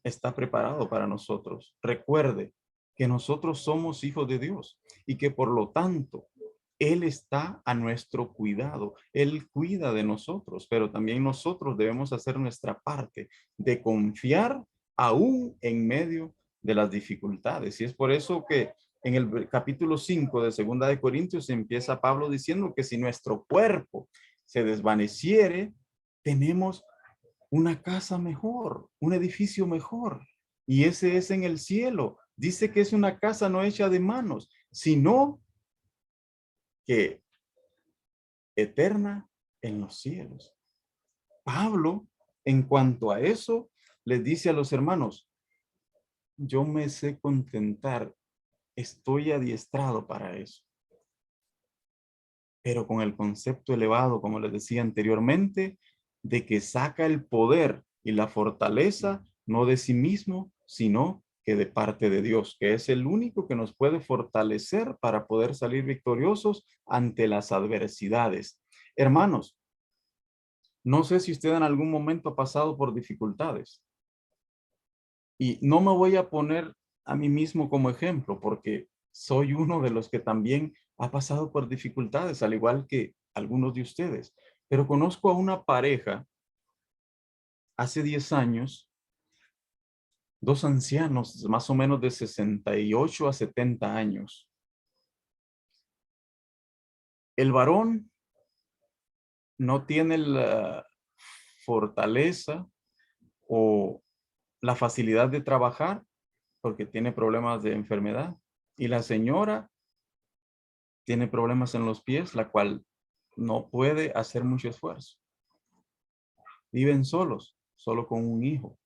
está preparado para nosotros. Recuerde que nosotros somos hijos de Dios y que por lo tanto Él está a nuestro cuidado. Él cuida de nosotros, pero también nosotros debemos hacer nuestra parte de confiar aún en medio de las dificultades. Y es por eso que en el capítulo 5 de Segunda de Corintios empieza Pablo diciendo que si nuestro cuerpo se desvaneciere, tenemos una casa mejor, un edificio mejor. Y ese es en el cielo. Dice que es una casa no hecha de manos, sino que eterna en los cielos. Pablo, en cuanto a eso, les dice a los hermanos: yo me sé contentar, estoy adiestrado para eso. Pero con el concepto elevado, como les decía anteriormente, de que saca el poder y la fortaleza no de sí mismo, sino que de parte de Dios, que es el único que nos puede fortalecer para poder salir victoriosos ante las adversidades. Hermanos, no sé si usted en algún momento ha pasado por dificultades, y no me voy a poner a mí mismo como ejemplo, porque soy uno de los que también ha pasado por dificultades, al igual que algunos de ustedes. Pero conozco a una pareja hace 10 años, dos ancianos más o menos de 68 a 70 años. El varón no tiene la fortaleza o la facilidad de trabajar porque tiene problemas de enfermedad. Y la señora tiene problemas en los pies, la cual no puede hacer mucho esfuerzo. Viven solos, solo con un hijo.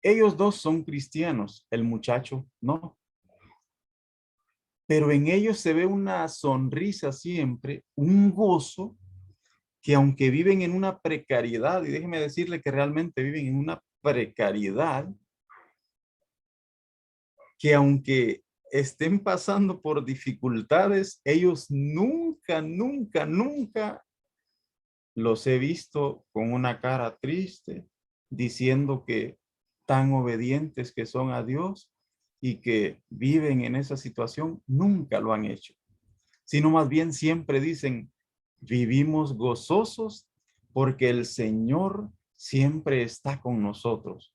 Ellos dos son cristianos, el muchacho no. Pero en ellos se ve una sonrisa siempre, un gozo, que aunque viven en una precariedad, y déjeme decirle que realmente viven en una precariedad, que aunque estén pasando por dificultades, ellos nunca, nunca, nunca los he visto con una cara triste, diciendo que tan obedientes que son a Dios y que viven en esa situación, nunca lo han hecho. Sino más bien siempre dicen, vivimos gozosos porque el Señor siempre está con nosotros.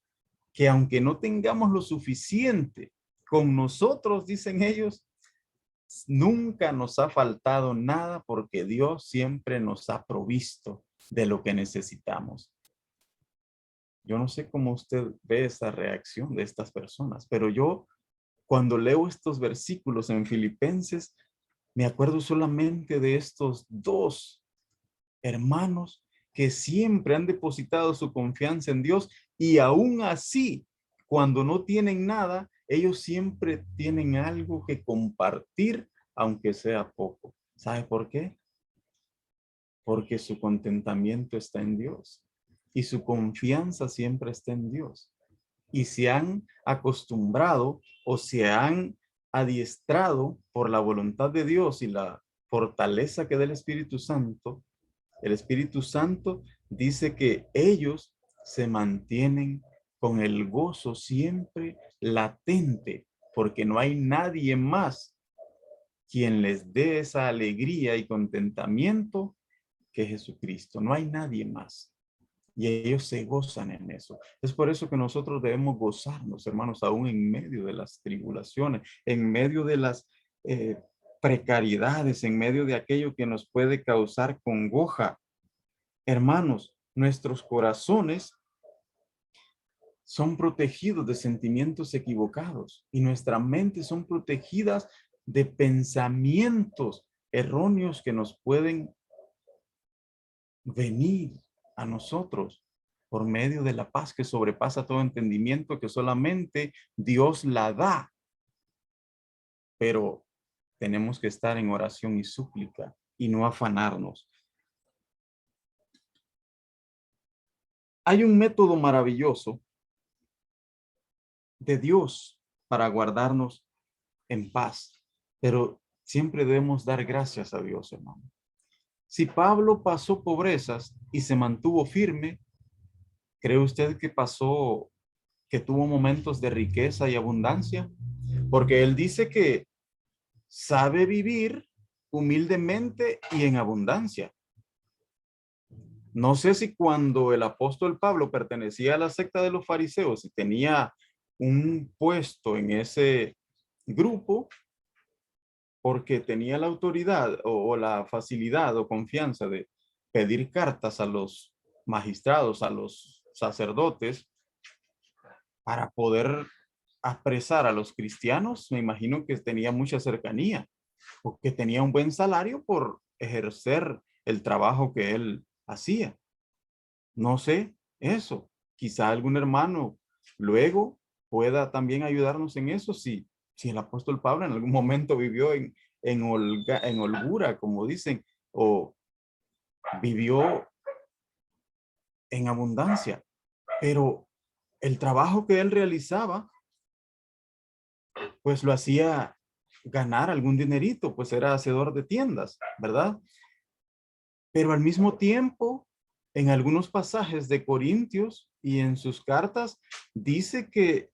Que aunque no tengamos lo suficiente con nosotros, dicen ellos, nunca nos ha faltado nada porque Dios siempre nos ha provisto de lo que necesitamos. Yo no sé cómo usted ve esa reacción de estas personas, pero yo cuando leo estos versículos en Filipenses, me acuerdo solamente de estos dos hermanos que siempre han depositado su confianza en Dios y aún así, cuando no tienen nada, ellos siempre tienen algo que compartir, aunque sea poco. ¿Sabe por qué? Porque su contentamiento está en Dios y su confianza siempre está en Dios. Y se han acostumbrado o se han adiestrado por la voluntad de Dios y la fortaleza que da el Espíritu Santo. El Espíritu Santo dice que ellos se mantienen con el gozo siempre latente, porque no hay nadie más quien les dé esa alegría y contentamiento que Jesucristo. No hay nadie más. Y ellos se gozan en eso. Es por eso que nosotros debemos gozarnos, hermanos, aún en medio de las tribulaciones, en medio de las precariedades, en medio de aquello que nos puede causar congoja. Hermanos, nuestros corazones son protegidos de sentimientos equivocados y nuestra mente son protegidas de pensamientos erróneos que nos pueden venir a nosotros por medio de la paz que sobrepasa todo entendimiento, que solamente Dios la da. Pero tenemos que estar en oración y súplica y no afanarnos. Hay un método maravilloso de Dios para guardarnos en paz, pero siempre debemos dar gracias a Dios, hermano. Si Pablo pasó pobrezas y se mantuvo firme, ¿cree usted que tuvo momentos de riqueza y abundancia? Porque él dice que sabe vivir humildemente y en abundancia. No sé si cuando el apóstol Pablo pertenecía a la secta de los fariseos y tenía un puesto en ese grupo, porque tenía la autoridad o la facilidad o confianza de pedir cartas a los magistrados, a los sacerdotes, para poder apresar a los cristianos. Me imagino que tenía mucha cercanía, porque tenía un buen salario por ejercer el trabajo que él hacía. No sé, eso. Quizá algún hermano luego pueda también ayudarnos en eso, si el apóstol Pablo en algún momento vivió en holgura, como dicen, o vivió en abundancia. Pero el trabajo que él realizaba, pues lo hacía ganar algún dinerito, pues era hacedor de tiendas, ¿verdad? Pero al mismo tiempo, en algunos pasajes de Corintios y en sus cartas, dice que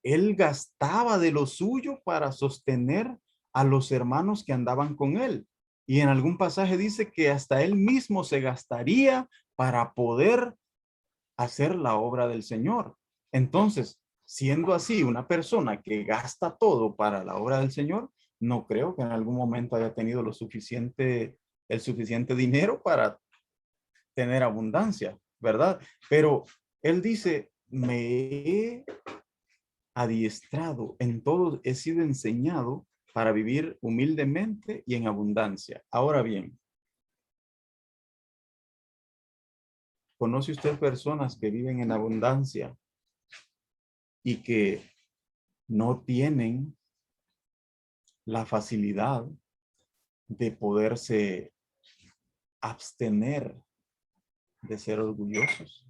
él gastaba de lo suyo para sostener a los hermanos que andaban con él. Y en algún pasaje dice que hasta él mismo se gastaría para poder hacer la obra del Señor. Entonces, siendo así una persona que gasta todo para la obra del Señor, no creo que en algún momento haya tenido el suficiente dinero para tener abundancia, ¿verdad? Pero él dice, me he adiestrado en todo, he sido enseñado para vivir humildemente y en abundancia. Ahora bien, ¿conoce usted personas que viven en abundancia y que no tienen la facilidad de poderse abstener de ser orgullosos,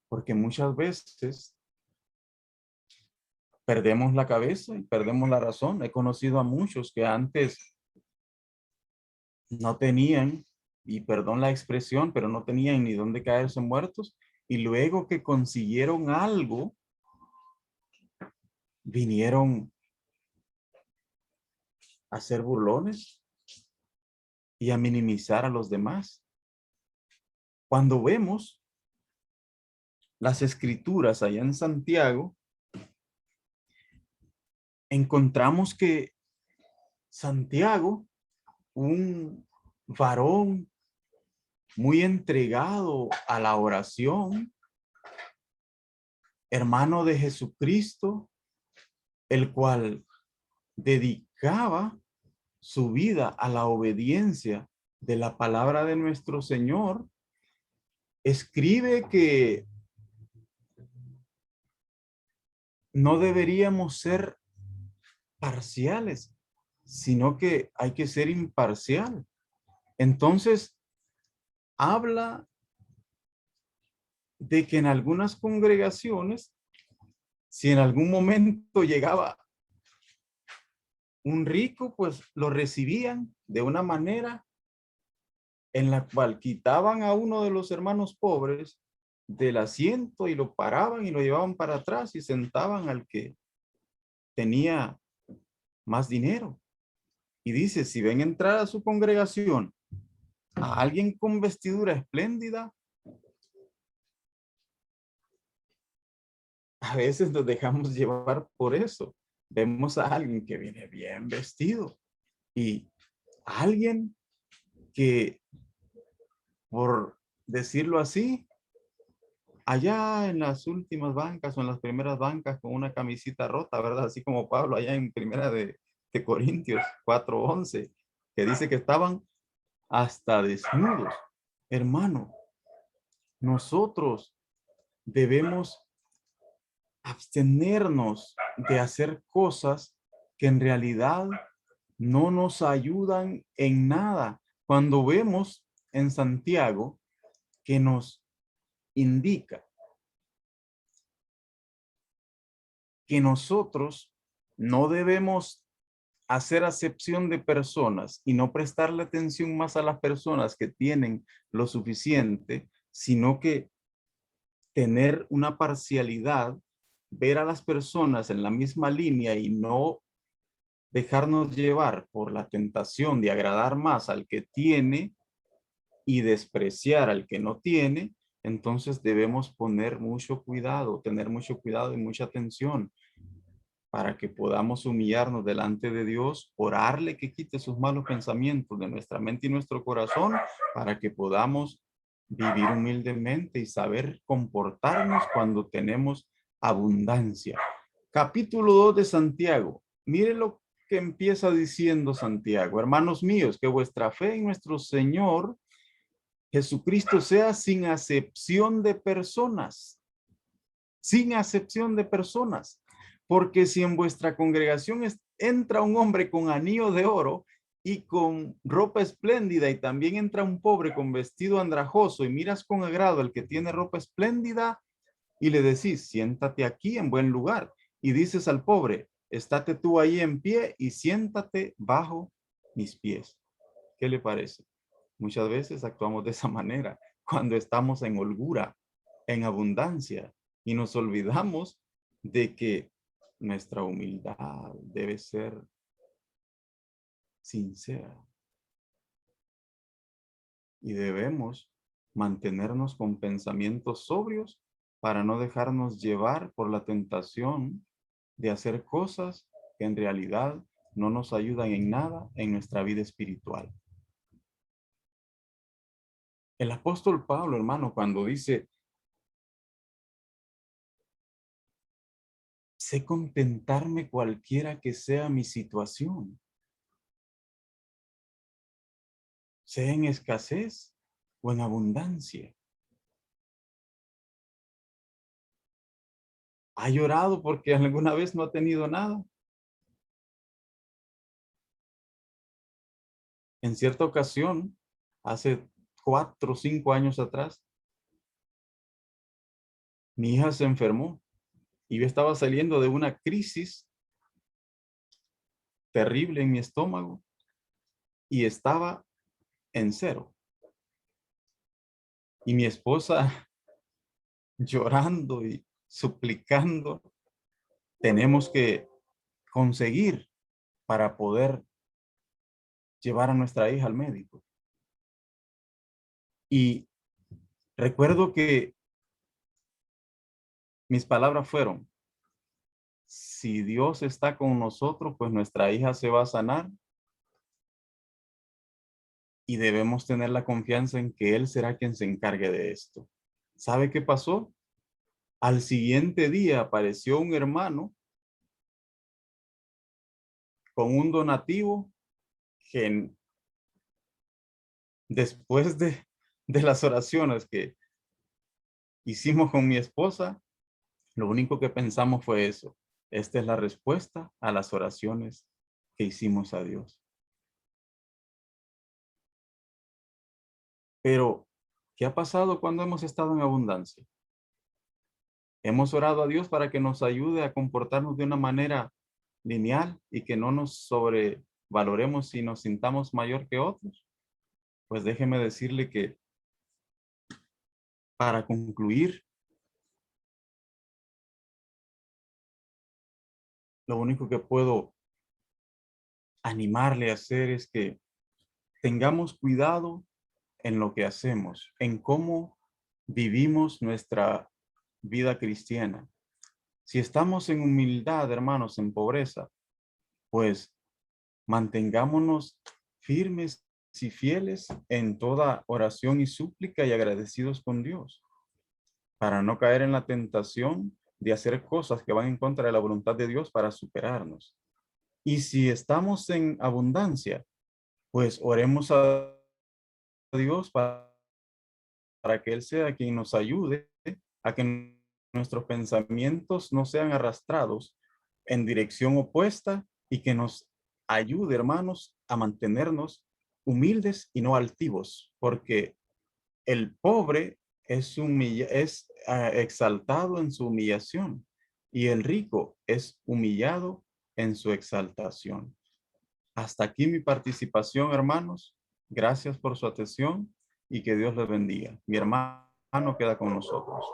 porque muchas veces perdemos la cabeza y perdemos la razón. He conocido a muchos que antes no tenían, y perdón la expresión, pero no tenían ni dónde caerse muertos, y luego que consiguieron algo, vinieron a ser burlones y a minimizar a los demás. Cuando vemos las escrituras allá en Santiago, encontramos que Santiago, un varón muy entregado a la oración, hermano de Jesucristo, el cual dedicaba su vida a la obediencia de la palabra de nuestro Señor, escribe que no deberíamos ser parciales, sino que hay que ser imparcial. Entonces, habla de que en algunas congregaciones, si en algún momento llegaba un rico, pues lo recibían de una manera en la cual quitaban a uno de los hermanos pobres del asiento y lo paraban y lo llevaban para atrás y sentaban al que tenía más dinero. Y dice, si ven entrar a su congregación a alguien con vestidura espléndida, a veces nos dejamos llevar por eso. Vemos a alguien que viene bien vestido y alguien que, por decirlo así, allá en las últimas bancas o en las primeras bancas con una camisita rota, ¿verdad? Así como Pablo allá en primera de Corintios 4:11, que dice que estaban hasta desnudos. Hermano, nosotros debemos abstenernos de hacer cosas que en realidad no nos ayudan en nada. Cuando vemos en Santiago que nos indica que nosotros no debemos hacer acepción de personas y no prestarle atención más a las personas que tienen lo suficiente, sino que tener una parcialidad, ver a las personas en la misma línea y no dejarnos llevar por la tentación de agradar más al que tiene y despreciar al que no tiene. Entonces debemos poner mucho cuidado, tener mucho cuidado y mucha atención para que podamos humillarnos delante de Dios, orarle que quite sus malos pensamientos de nuestra mente y nuestro corazón, para que podamos vivir humildemente y saber comportarnos cuando tenemos abundancia. Capítulo 2 de Santiago. Mire lo que empieza diciendo Santiago. Hermanos míos, que vuestra fe en nuestro Señor Jesucristo sea sin acepción de personas. Sin acepción de personas. Porque si en vuestra congregación entra un hombre con anillo de oro y con ropa espléndida, y también entra un pobre con vestido andrajoso, y miras con agrado al que tiene ropa espléndida y le decís, siéntate aquí en buen lugar, y dices al pobre, estate tú ahí en pie y siéntate bajo mis pies. ¿Qué le parece? Muchas veces actuamos de esa manera cuando estamos en holgura, en abundancia, y nos olvidamos de que nuestra humildad debe ser sincera y debemos mantenernos con pensamientos sobrios para no dejarnos llevar por la tentación de hacer cosas que en realidad no nos ayudan en nada en nuestra vida espiritual. El apóstol Pablo, hermano, cuando dice, sé contentarme cualquiera que sea mi situación, sea en escasez o en abundancia. ¿Ha llorado porque alguna vez no ha tenido nada? En cierta ocasión, hace 4 o 5 años atrás, mi hija se enfermó y yo estaba saliendo de una crisis terrible en mi estómago y estaba en cero. Y mi esposa llorando y suplicando, tenemos que conseguir para poder llevar a nuestra hija al médico. Y recuerdo que mis palabras fueron, si Dios está con nosotros, pues nuestra hija se va a sanar y debemos tener la confianza en que Él será quien se encargue de esto. ¿Sabe qué pasó? Al siguiente día apareció un hermano con un donativo que después de las oraciones que hicimos con mi esposa, lo único que pensamos fue eso. Esta es la respuesta a las oraciones que hicimos a Dios. Pero, ¿qué ha pasado cuando hemos estado en abundancia? Hemos orado a Dios para que nos ayude a comportarnos de una manera lineal y que no nos sobrevaloremos y nos sintamos mayor que otros. Pues déjeme decirle que para concluir, lo único que puedo animarle a hacer es que tengamos cuidado en lo que hacemos, en cómo vivimos nuestra vida cristiana. Si estamos en humildad, hermanos, en pobreza, pues mantengámonos firmes y fieles en toda oración y súplica y agradecidos con Dios, para no caer en la tentación de hacer cosas que van en contra de la voluntad de Dios para superarnos. Y si estamos en abundancia, pues oremos a Dios para que Él sea quien nos ayude a que nuestros pensamientos no sean arrastrados en dirección opuesta y que nos ayude, hermanos, a mantenernos humildes y no altivos, porque el pobre es exaltado en su humillación y el rico es humillado en su exaltación. Hasta aquí mi participación, hermanos. Gracias por su atención y que Dios les bendiga. Mi hermano queda con nosotros.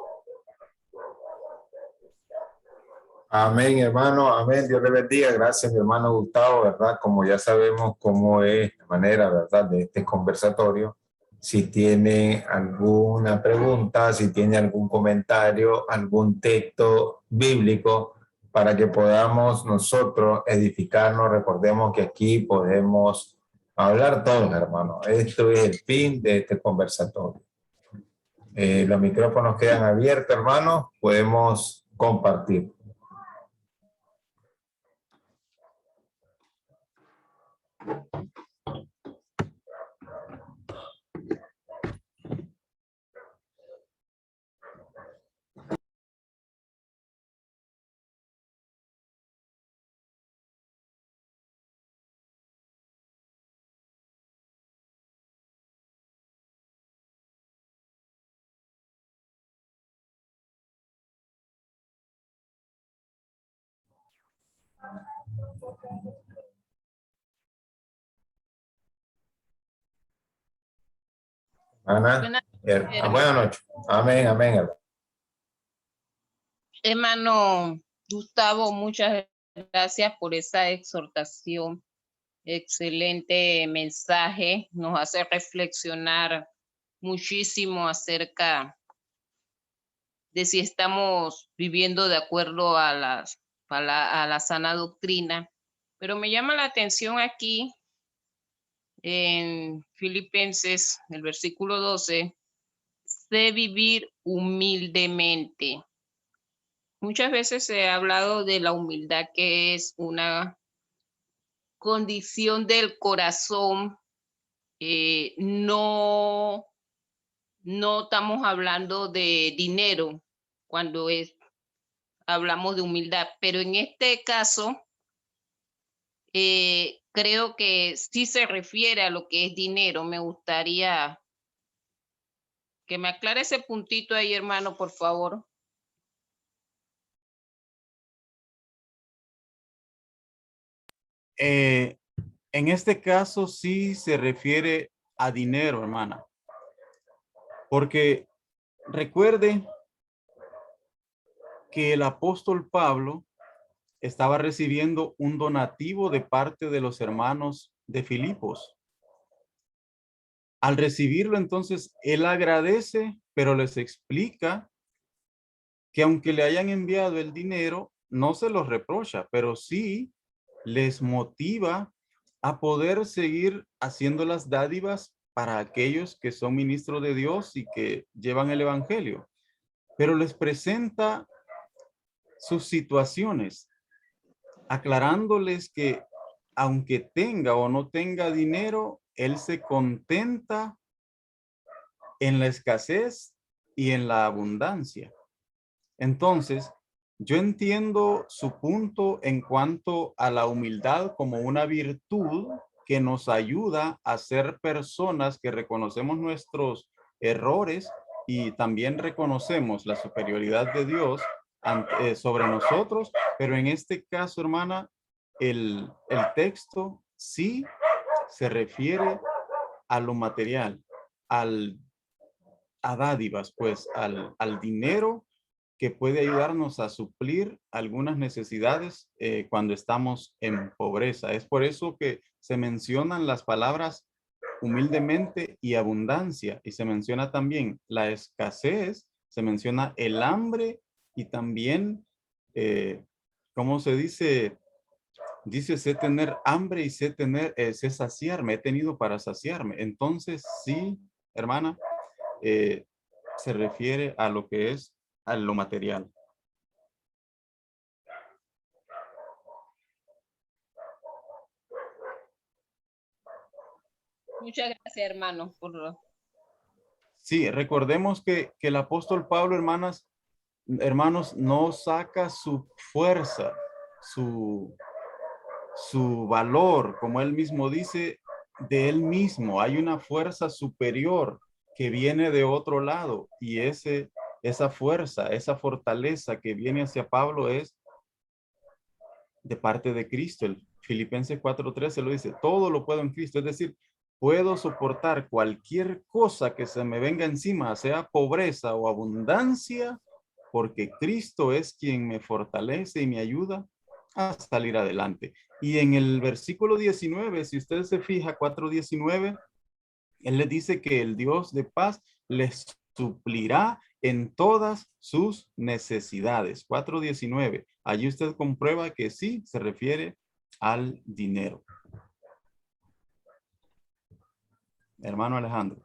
Amén, hermano. Amén. Dios le bendiga. Gracias, mi hermano Gustavo, ¿verdad? Como ya sabemos cómo es la manera, ¿verdad?, de este conversatorio. Si tiene alguna pregunta, si tiene algún comentario, algún texto bíblico para que podamos nosotros edificarnos, recordemos que aquí podemos hablar todos, hermano. Esto es el fin de este conversatorio. Los micrófonos quedan abiertos, hermanos. Podemos compartir. Ana, buenas noches. Amén, amén. Hermano Gustavo, muchas gracias por esa exhortación. Excelente mensaje. Nos hace reflexionar muchísimo acerca de si estamos viviendo de acuerdo a la sana doctrina. Pero me llama la atención aquí en Filipenses, el versículo 12, sé vivir humildemente. Muchas veces se ha hablado de la humildad, que es una condición del corazón. No estamos hablando de dinero cuando hablamos de humildad, pero en este caso creo que sí se refiere a lo que es dinero. Me gustaría que me aclare ese puntito ahí, hermano, por favor. En este caso sí se refiere a dinero, hermana, porque recuerde que el apóstol Pablo estaba recibiendo un donativo de parte de los hermanos de Filipos. Al recibirlo, entonces, él agradece, pero les explica que aunque le hayan enviado el dinero, no se los reprocha, pero sí les motiva a poder seguir haciendo las dádivas para aquellos que son ministros de Dios y que llevan el evangelio. Pero les presenta sus situaciones, aclarándoles que aunque tenga o no tenga dinero, él se contenta en la escasez y en la abundancia. Entonces, yo entiendo su punto en cuanto a la humildad como una virtud que nos ayuda a ser personas que reconocemos nuestros errores y también reconocemos la superioridad de Dios sobre nosotros, pero en este caso, hermana, el texto sí se refiere a lo material, a dádivas, pues al dinero que puede ayudarnos a suplir algunas necesidades cuando estamos en pobreza. Es por eso que se mencionan las palabras humildemente y abundancia, y se menciona también la escasez, se menciona el hambre y también, ¿cómo se dice? Dice, sé tener hambre y sé saciarme, he tenido para saciarme. Entonces, sí, hermana, se refiere a lo que es a lo material. Muchas gracias, hermano, Sí, recordemos que el apóstol Pablo, hermanos, no saca su fuerza, su valor, como él mismo dice, de él mismo. Hay una fuerza superior que viene de otro lado, y esa fuerza, esa fortaleza que viene hacia Pablo es de parte de Cristo. El Filipenses 4:13 lo dice, todo lo puedo en Cristo, es decir, puedo soportar cualquier cosa que se me venga encima, sea pobreza o abundancia, porque Cristo es quien me fortalece y me ayuda a salir adelante. Y en el versículo 19, si usted se fija, 4:19, él le dice que el Dios de paz les suplirá en todas sus necesidades. 4:19. Allí usted comprueba que sí se refiere al dinero. Hermano Alejandro.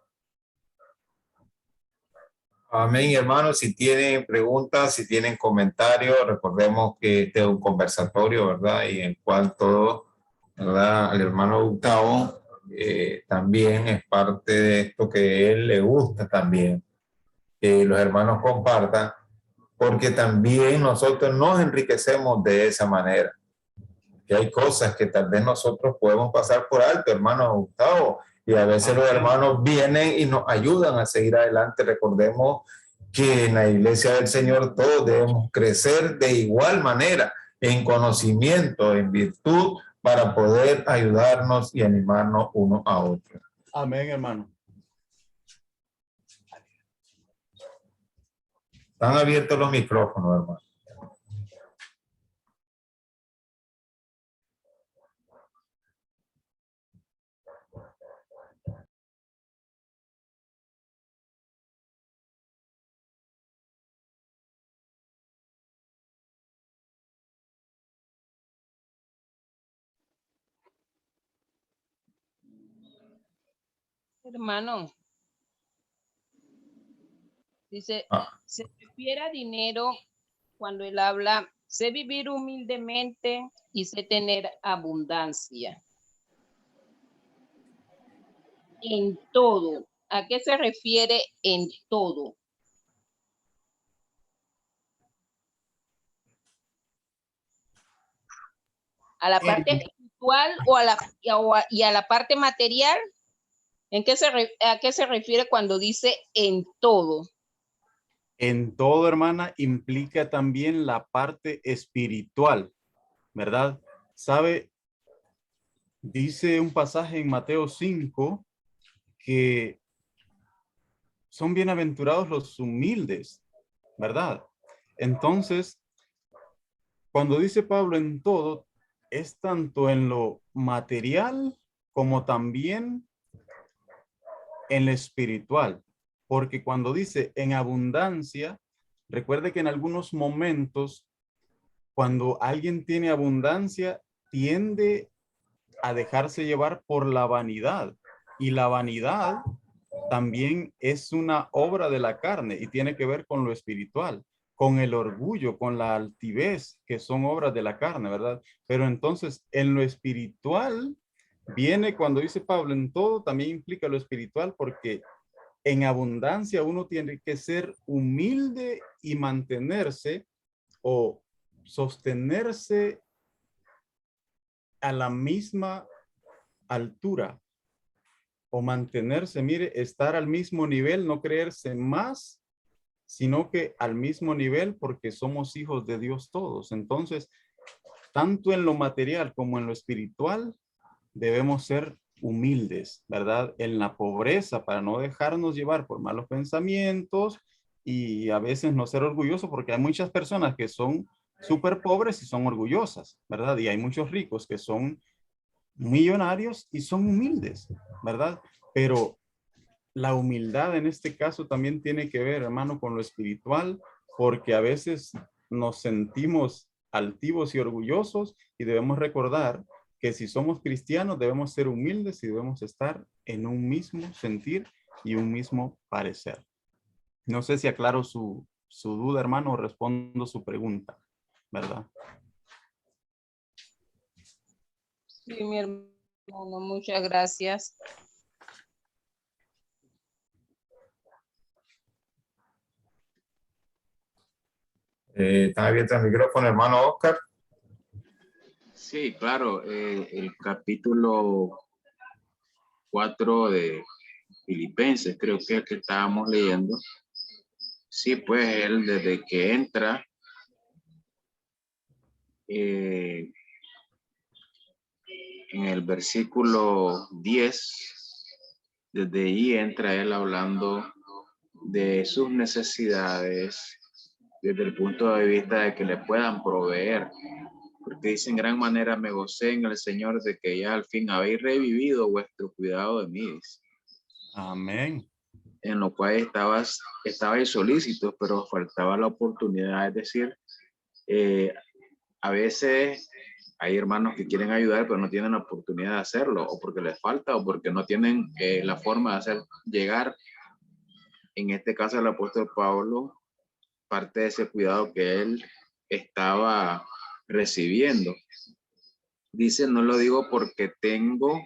Amén, hermanos. Si tienen preguntas, si tienen comentarios, recordemos que este es un conversatorio, ¿verdad? Y en cual todo, ¿verdad? Al hermano Gustavo también es parte de esto que a él le gusta también, que los hermanos compartan, porque también nosotros nos enriquecemos de esa manera. Que hay cosas que tal vez nosotros podemos pasar por alto, hermano Gustavo, y a veces los hermanos vienen y nos ayudan a seguir adelante. Recordemos que en la iglesia del Señor todos debemos crecer de igual manera, en conocimiento, en virtud, para poder ayudarnos y animarnos uno a otro. Amén, hermano. Están abiertos los micrófonos, hermano. hermano. Dice, Ah. se refiere a dinero cuando él habla, sé vivir humildemente y sé tener abundancia. En todo. ¿A qué se refiere en todo? ¿A la parte espiritual o y a la parte material? ¿A qué se refiere cuando dice en todo? En todo, hermana, implica también la parte espiritual, ¿verdad? ¿Sabe? Dice un pasaje en Mateo 5 que son bienaventurados los humildes, ¿verdad? Entonces, cuando dice Pablo en todo, es tanto en lo material como también en lo espiritual. Porque cuando dice en abundancia, recuerde que en algunos momentos, cuando alguien tiene abundancia, tiende a dejarse llevar por la vanidad. Y la vanidad también es una obra de la carne y tiene que ver con lo espiritual, con el orgullo, con la altivez, que son obras de la carne, ¿verdad? Pero entonces en lo espiritual viene cuando dice Pablo, en todo también implica lo espiritual, porque en abundancia uno tiene que ser humilde y mantenerse o sostenerse a la misma altura o mantenerse, mire, estar al mismo nivel, no creerse más, sino que al mismo nivel porque somos hijos de Dios todos. Entonces, tanto en lo material como en lo espiritual, debemos ser humildes, ¿verdad? En la pobreza para no dejarnos llevar por malos pensamientos y a veces no ser orgullosos porque hay muchas personas que son súper pobres y son orgullosas, ¿verdad? Y hay muchos ricos que son millonarios y son humildes, ¿verdad? Pero la humildad en este caso también tiene que ver, hermano, con lo espiritual, porque a veces nos sentimos altivos y orgullosos y debemos recordar que si somos cristianos debemos ser humildes y debemos estar en un mismo sentir y un mismo parecer. No sé si aclaro su duda, hermano, o respondo su pregunta, ¿verdad? Sí, mi hermano, muchas gracias. ¿Está abierto el micrófono, hermano Oscar? Sí, claro, el capítulo 4 de Filipenses, creo que es el que estábamos leyendo. Sí, pues él desde que entra, en el versículo 10, desde ahí entra él hablando de sus necesidades desde el punto de vista de que le puedan proveer. Porque dice en gran manera me gocé en el Señor de que ya al fin habéis revivido vuestro cuidado de mí. Amén. En lo cual estabais solícitos, pero faltaba la oportunidad. Es decir, a veces hay hermanos que quieren ayudar, pero no tienen la oportunidad de hacerlo, o porque les falta, o porque no tienen la forma de hacer llegar. En este caso, el apóstol Pablo, parte de ese cuidado que él estaba recibiendo. Dice, no lo digo porque tengo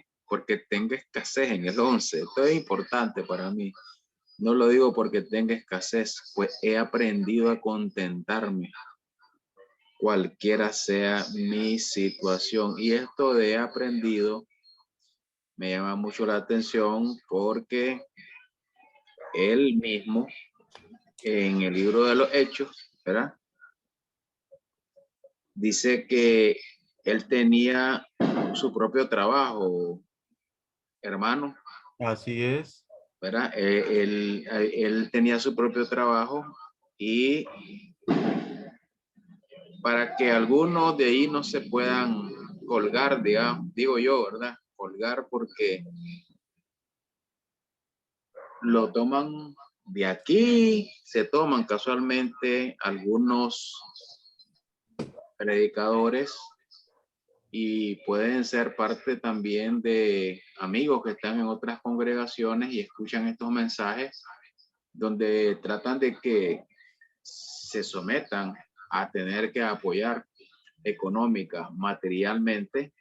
escasez en el 11. Esto es importante para mí. No lo digo porque tenga escasez, pues he aprendido a contentarme, cualquiera sea mi situación. Y esto de he aprendido me llama mucho la atención porque él mismo, en el libro de los Hechos, ¿verdad? Dice que él tenía su propio trabajo, hermano. Así es. ¿Verdad? Él tenía su propio trabajo y para que algunos de ahí no se puedan colgar, digamos, digo yo, ¿verdad? Colgar porque lo toman de aquí, se toman casualmente algunos predicadores y pueden ser parte también de amigos que están en otras congregaciones y escuchan estos mensajes donde tratan de que se sometan a tener que apoyar económica, materialmente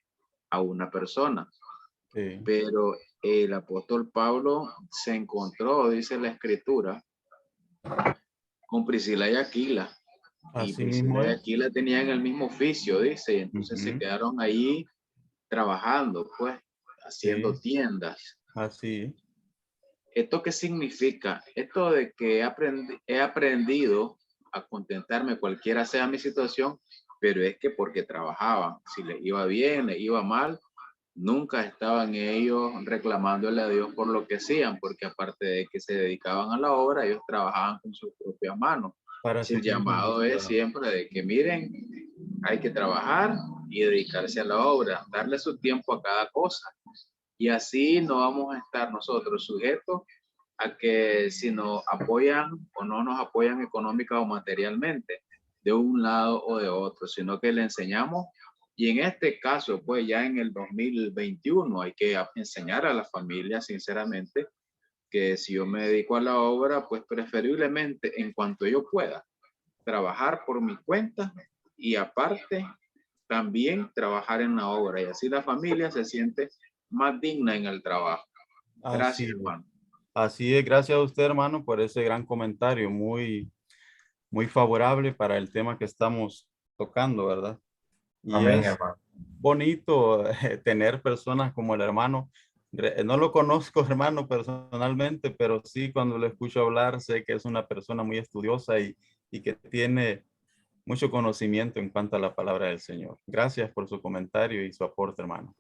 a una persona. Sí. Pero el apóstol Pablo se encontró, dice la escritura, con Priscila y Aquila, Y Así mismo Priscila y es. Aquila tenían el mismo oficio, dice, y entonces se Ujú. quedaron ahí trabajando, pues, haciendo Sí, tiendas. así. ¿Esto qué significa? Esto de que he aprendido a contentarme cualquiera sea mi situación, pero es que porque trabajaban, si les iba bien, les iba mal, nunca estaban ellos reclamándole a Dios por lo que hacían, porque aparte de que se dedicaban a la obra, ellos trabajaban con sus propias manos. Para Si el subsistir, llamado es claro. siempre de que miren, hay que trabajar y dedicarse a la obra, darle su tiempo a cada cosa. Y así no vamos a estar nosotros sujetos a que si nos apoyan o no nos apoyan económica o materialmente, de un lado o de otro, sino que le enseñamos. Y en este caso, pues ya en el 2021 hay que enseñar a la familia, sinceramente, que si yo me dedico a la obra, pues preferiblemente en cuanto yo pueda, trabajar por mi cuenta y aparte también trabajar en la obra. Y así la familia se siente más digna en el trabajo. Así Gracias, es. hermano. Así es. Gracias a usted, hermano, por ese gran comentario. Muy favorable para el tema que estamos tocando, ¿verdad? Y Amén, es hermano. bonito tener personas como el hermano. No lo conozco, hermano, personalmente, pero sí cuando lo escucho hablar sé que es una persona muy estudiosa y que tiene mucho conocimiento en cuanto a la palabra del Señor. Gracias por su comentario y su aporte, hermano.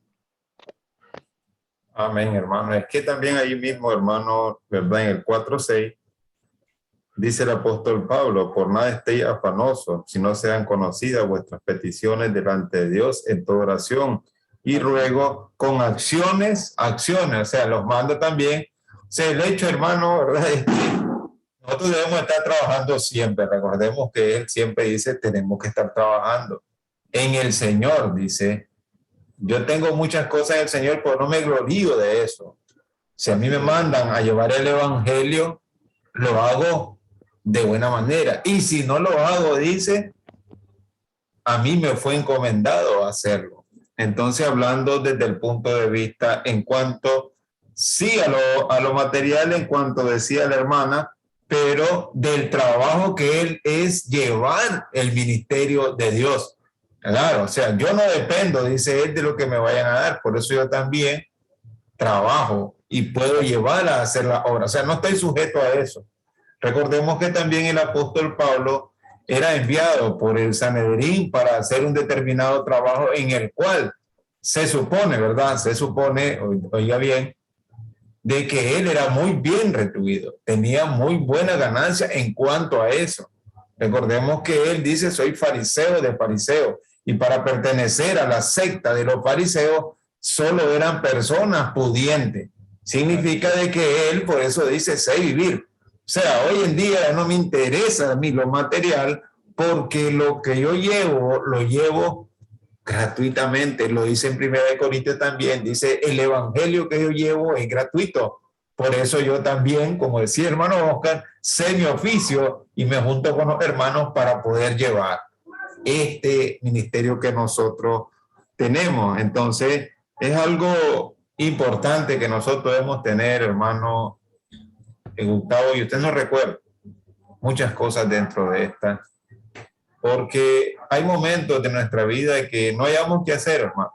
Amén, hermano. Es que también ahí mismo, hermano, ¿verdad? En el 4:6 dice el apóstol Pablo, por nada estéis afanosos, si no sean conocidas vuestras peticiones delante de Dios en toda oración y Así, ruego con acciones, o sea, los mando también. O sea, el hecho, hermano, ¿verdad? Es que nosotros debemos estar trabajando siempre. Recordemos que él siempre dice, tenemos que estar trabajando en el Señor, dice. Yo tengo muchas cosas en el Señor, pero no me glorío de eso. Si a mí me así es. mandan a llevar el evangelio, lo hago de buena manera. Y si no lo hago, dice, a mí me fue encomendado hacerlo. Entonces, hablando desde el punto de vista en cuanto, sí, a lo material, en cuanto decía la hermana, pero del trabajo que él es llevar el ministerio de Dios. Claro, o sea, yo no dependo, dice él, de lo que me vayan a dar. Por eso yo también trabajo y puedo llevar a hacer la obra. O sea, no estoy sujeto a eso. Recordemos que también el apóstol Pablo era enviado por el Sanedrín para hacer un determinado trabajo en el cual se supone, ¿verdad? Se supone, oiga bien, de que él era muy bien retribuido, tenía muy buena ganancia en cuanto a eso. Recordemos que él dice, soy fariseo de fariseo, y para pertenecer a la secta de los fariseos solo eran personas pudientes. Significa de que él, por eso dice, sé vivir. O sea, hoy en día no me interesa a mí lo material, porque lo que yo llevo, lo llevo gratuitamente. Lo dice en 1 Corintios también, dice, el evangelio que yo llevo es gratuito. Por eso yo también, como decía el hermano Oscar, sé mi oficio y me junto con los hermanos para poder llevar este ministerio que nosotros tenemos. Entonces, es algo importante que nosotros debemos tener, hermano Gustavo, y usted nos recuerda muchas cosas dentro de esta, porque hay momentos de nuestra vida que no hayamos qué hacer, hermano.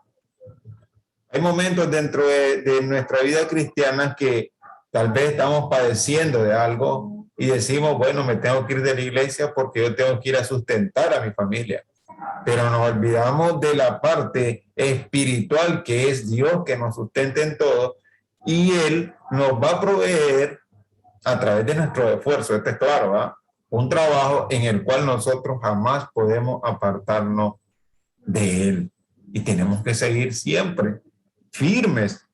Hay momentos dentro de nuestra vida cristiana que tal vez estamos padeciendo de algo y decimos, bueno, me tengo que ir de la iglesia porque yo tengo que ir a sustentar a mi familia. Pero nos olvidamos de la parte espiritual que es Dios que nos sustenta en todo y Él nos va a proveer a través de nuestro esfuerzo, este es claro, ¿verdad? Un trabajo en el cual nosotros jamás podemos apartarnos de Él y tenemos que seguir siempre firmes,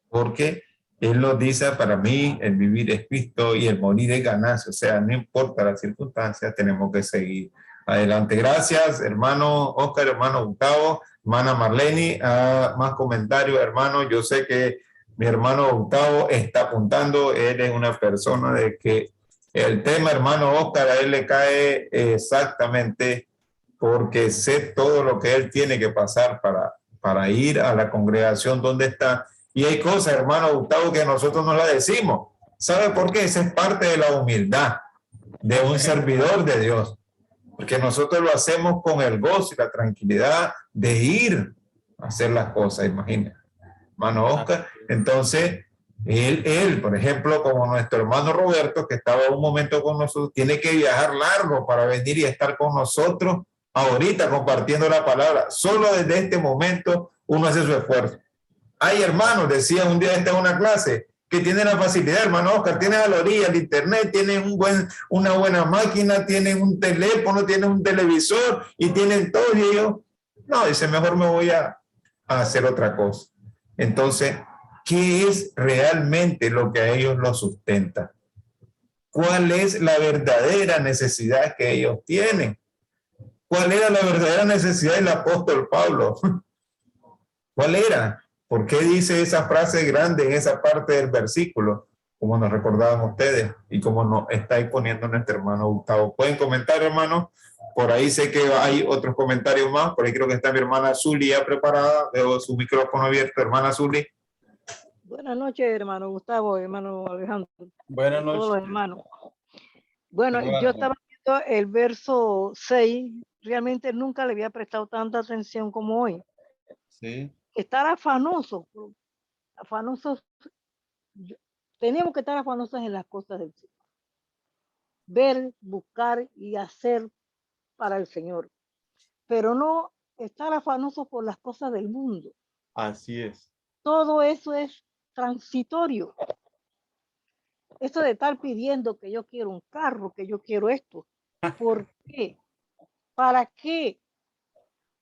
porque Él nos dice, para mí el vivir es Cristo y el morir es ganancia, o sea, no importa las circunstancias, tenemos que seguir adelante. Gracias, hermano Oscar, hermano Gustavo, hermana Marlene. Más comentarios, hermano. Yo sé que mi hermano Gustavo está apuntando, él es una persona de que el tema, hermano Oscar, a él le cae exactamente porque sé todo lo que él tiene que pasar para ir a la congregación donde está. Y hay cosas, hermano Gustavo, que nosotros no la decimos. ¿Sabe por qué? Esa es parte de la humildad de un servidor de Dios. Porque nosotros lo hacemos con el gozo y la tranquilidad de ir a hacer las cosas, imagínate. Hermano Oscar, entonces, él, por ejemplo, como nuestro hermano Roberto, que estaba un momento con nosotros, tiene que viajar largo para venir y estar con nosotros ahorita compartiendo la palabra. Solo desde este momento uno hace su esfuerzo. Hay hermanos, decía un día en una clase, que tienen la facilidad, hermano Oscar, tienen a la orilla el internet, tienen una buena máquina, tienen un teléfono, tienen un televisor y tienen todo. Y ellos, no, dice, mejor me voy a hacer otra cosa. Entonces, ¿qué es realmente lo que a ellos los sustenta? ¿Cuál es la verdadera necesidad que ellos tienen? ¿Cuál era la verdadera necesidad del apóstol Pablo? ¿Cuál era? ¿Por qué dice esa frase grande en esa parte del versículo? Como nos recordaban ustedes y como nos está ahí poniendo nuestro hermano Gustavo. ¿Pueden comentar, hermano? Por ahí sé que hay otros comentarios más. Por ahí creo que está mi hermana Zuli ya preparada. Veo su micrófono abierto. Hermana Zuli. Buenas noches, hermano Gustavo, hermano Alejandro. Buenas noches. Todos los hermanos. Bueno, yo estaba viendo el verso 6. Realmente nunca le había prestado tanta atención como hoy. Sí. Estar afanosos. Tenemos que estar afanosos en las cosas del Señor. Ver, buscar y hacer para el Señor. Pero no estar afanosos por las cosas del mundo. Así es. Todo eso es transitorio. Esto de estar pidiendo que yo quiero un carro, que yo quiero esto. ¿Por qué? ¿Para qué?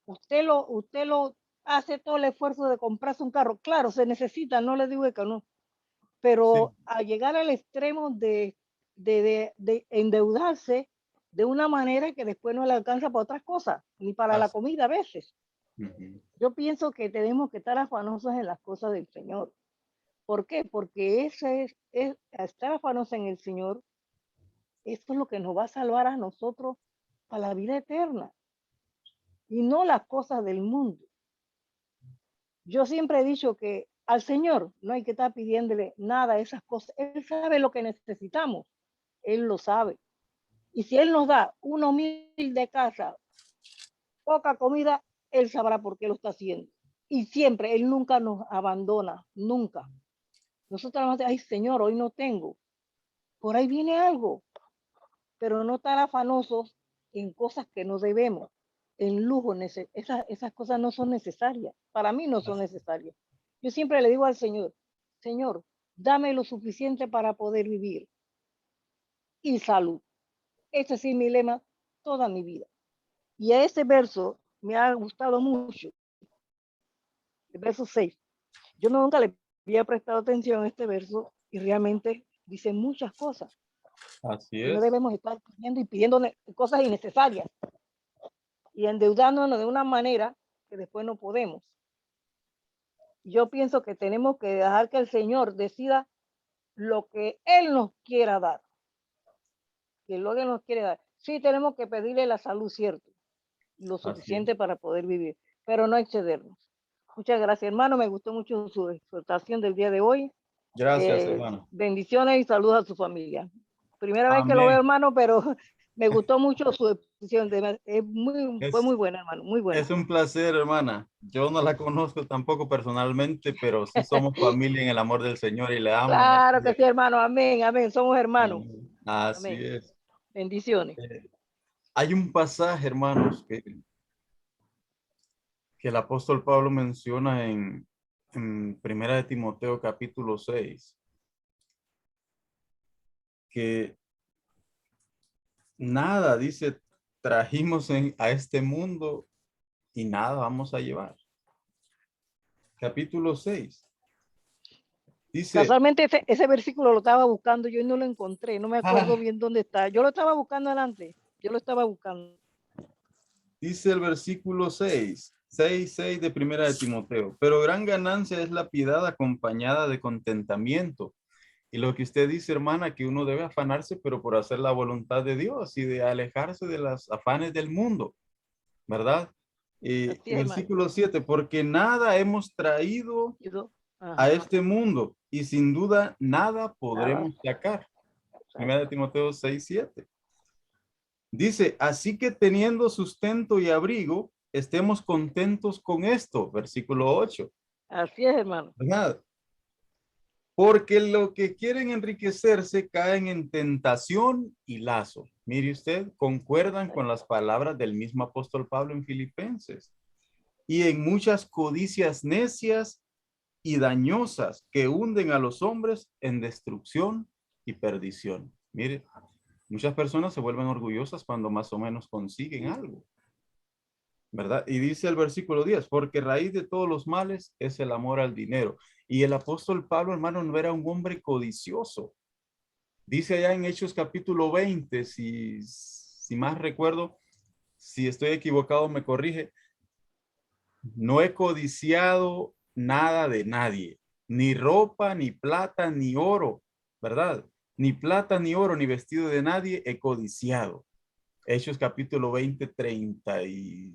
Usted lo hace todo el esfuerzo de comprarse un carro. Claro, se necesita, no le digo que no. Pero Sí. al llegar al extremo de endeudarse de una manera que después no le alcanza para otras cosas, ni para la comida a veces. Yo pienso que tenemos que estar afanosos en las cosas del Señor. ¿Por qué? Porque ese es estar afanosos en el Señor. Esto es lo que nos va a salvar a nosotros para la vida eterna y no las cosas del mundo. Yo siempre he dicho que al Señor no hay que estar pidiéndole nada de esas cosas. Él sabe lo que necesitamos. Él lo sabe. Y si Él nos da una humilde casa, poca comida, Él sabrá por qué lo está haciendo. Y siempre, Él nunca nos abandona, nunca. Nosotros vamos a decir, ay Señor, hoy no tengo. Por ahí viene algo. Pero no estar afanosos en cosas que no debemos, en lujo. Esas cosas no son necesarias. Para mí no son necesarias. Yo siempre le digo al Señor, Señor, dame lo suficiente para poder vivir y salud. Ese sí es mi lema toda mi vida. Y a ese verso me ha gustado mucho. El verso 6. Yo nunca le había prestado atención a este verso y realmente dice muchas cosas. Así No es. debemos estar pidiendo y pidiendo cosas innecesarias y endeudándonos de una manera que después no podemos. Yo pienso que tenemos que dejar que el Señor decida lo que Él nos quiera dar. Que lo que nos quiere dar. Sí, tenemos que pedirle la salud, cierto, lo suficiente para poder vivir, pero no excedernos. Muchas gracias, hermano. Me gustó mucho su exhortación del día de hoy. Gracias, hermano. Bendiciones y saludos a su familia. Primera vez que lo Amén. veo, hermano, pero me gustó mucho su exposición. Fue muy buena, hermano, muy buena. Es un placer, hermana. Yo no la conozco tampoco personalmente, pero sí somos familia en el amor del Señor y le amo. Claro que sí, hermano. Amén, amén. Somos hermanos. Así Amén. es. Bendiciones. Hay un pasaje, hermanos, que el apóstol Pablo menciona en Primera de Timoteo capítulo 6, que nada, dice, trajimos a este mundo y nada vamos a llevar. Capítulo 6. Dice, Casualmente ese versículo lo estaba buscando yo y no lo encontré. No me acuerdo bien dónde está. Yo lo estaba buscando adelante. Yo lo estaba buscando. dice el versículo 6 de Primera de Timoteo, pero gran ganancia es la piedad acompañada de contentamiento. Y lo que usted dice, hermana, que uno debe afanarse, pero por hacer la voluntad de Dios y de alejarse de los afanes del mundo, ¿verdad? Versículo 7, porque nada hemos traído a este mundo y sin duda nada podremos sacar. Primera de Timoteo 6, 7. Dice, así que teniendo sustento y abrigo, estemos contentos con esto. Versículo 8. Así es, hermano. ¿Verdad? Porque lo que quieren enriquecerse caen en tentación y lazo. Mire usted, concuerdan con las palabras del mismo apóstol Pablo en Filipenses. Y en muchas codicias necias y dañosas que hunden a los hombres en destrucción y perdición. Mire, muchas personas se vuelven orgullosas cuando más o menos consiguen algo, ¿verdad? Y dice el versículo 10, porque raíz de todos los males es el amor al dinero. Y el apóstol Pablo, hermano, no era un hombre codicioso. Dice allá en Hechos capítulo 20, si más recuerdo, si estoy equivocado me corrige, no he codiciado nada de nadie, ni ropa, ni plata, ni oro, ¿verdad? Ni plata, ni oro, ni vestido de nadie he codiciado. Hechos capítulo 20, 30 y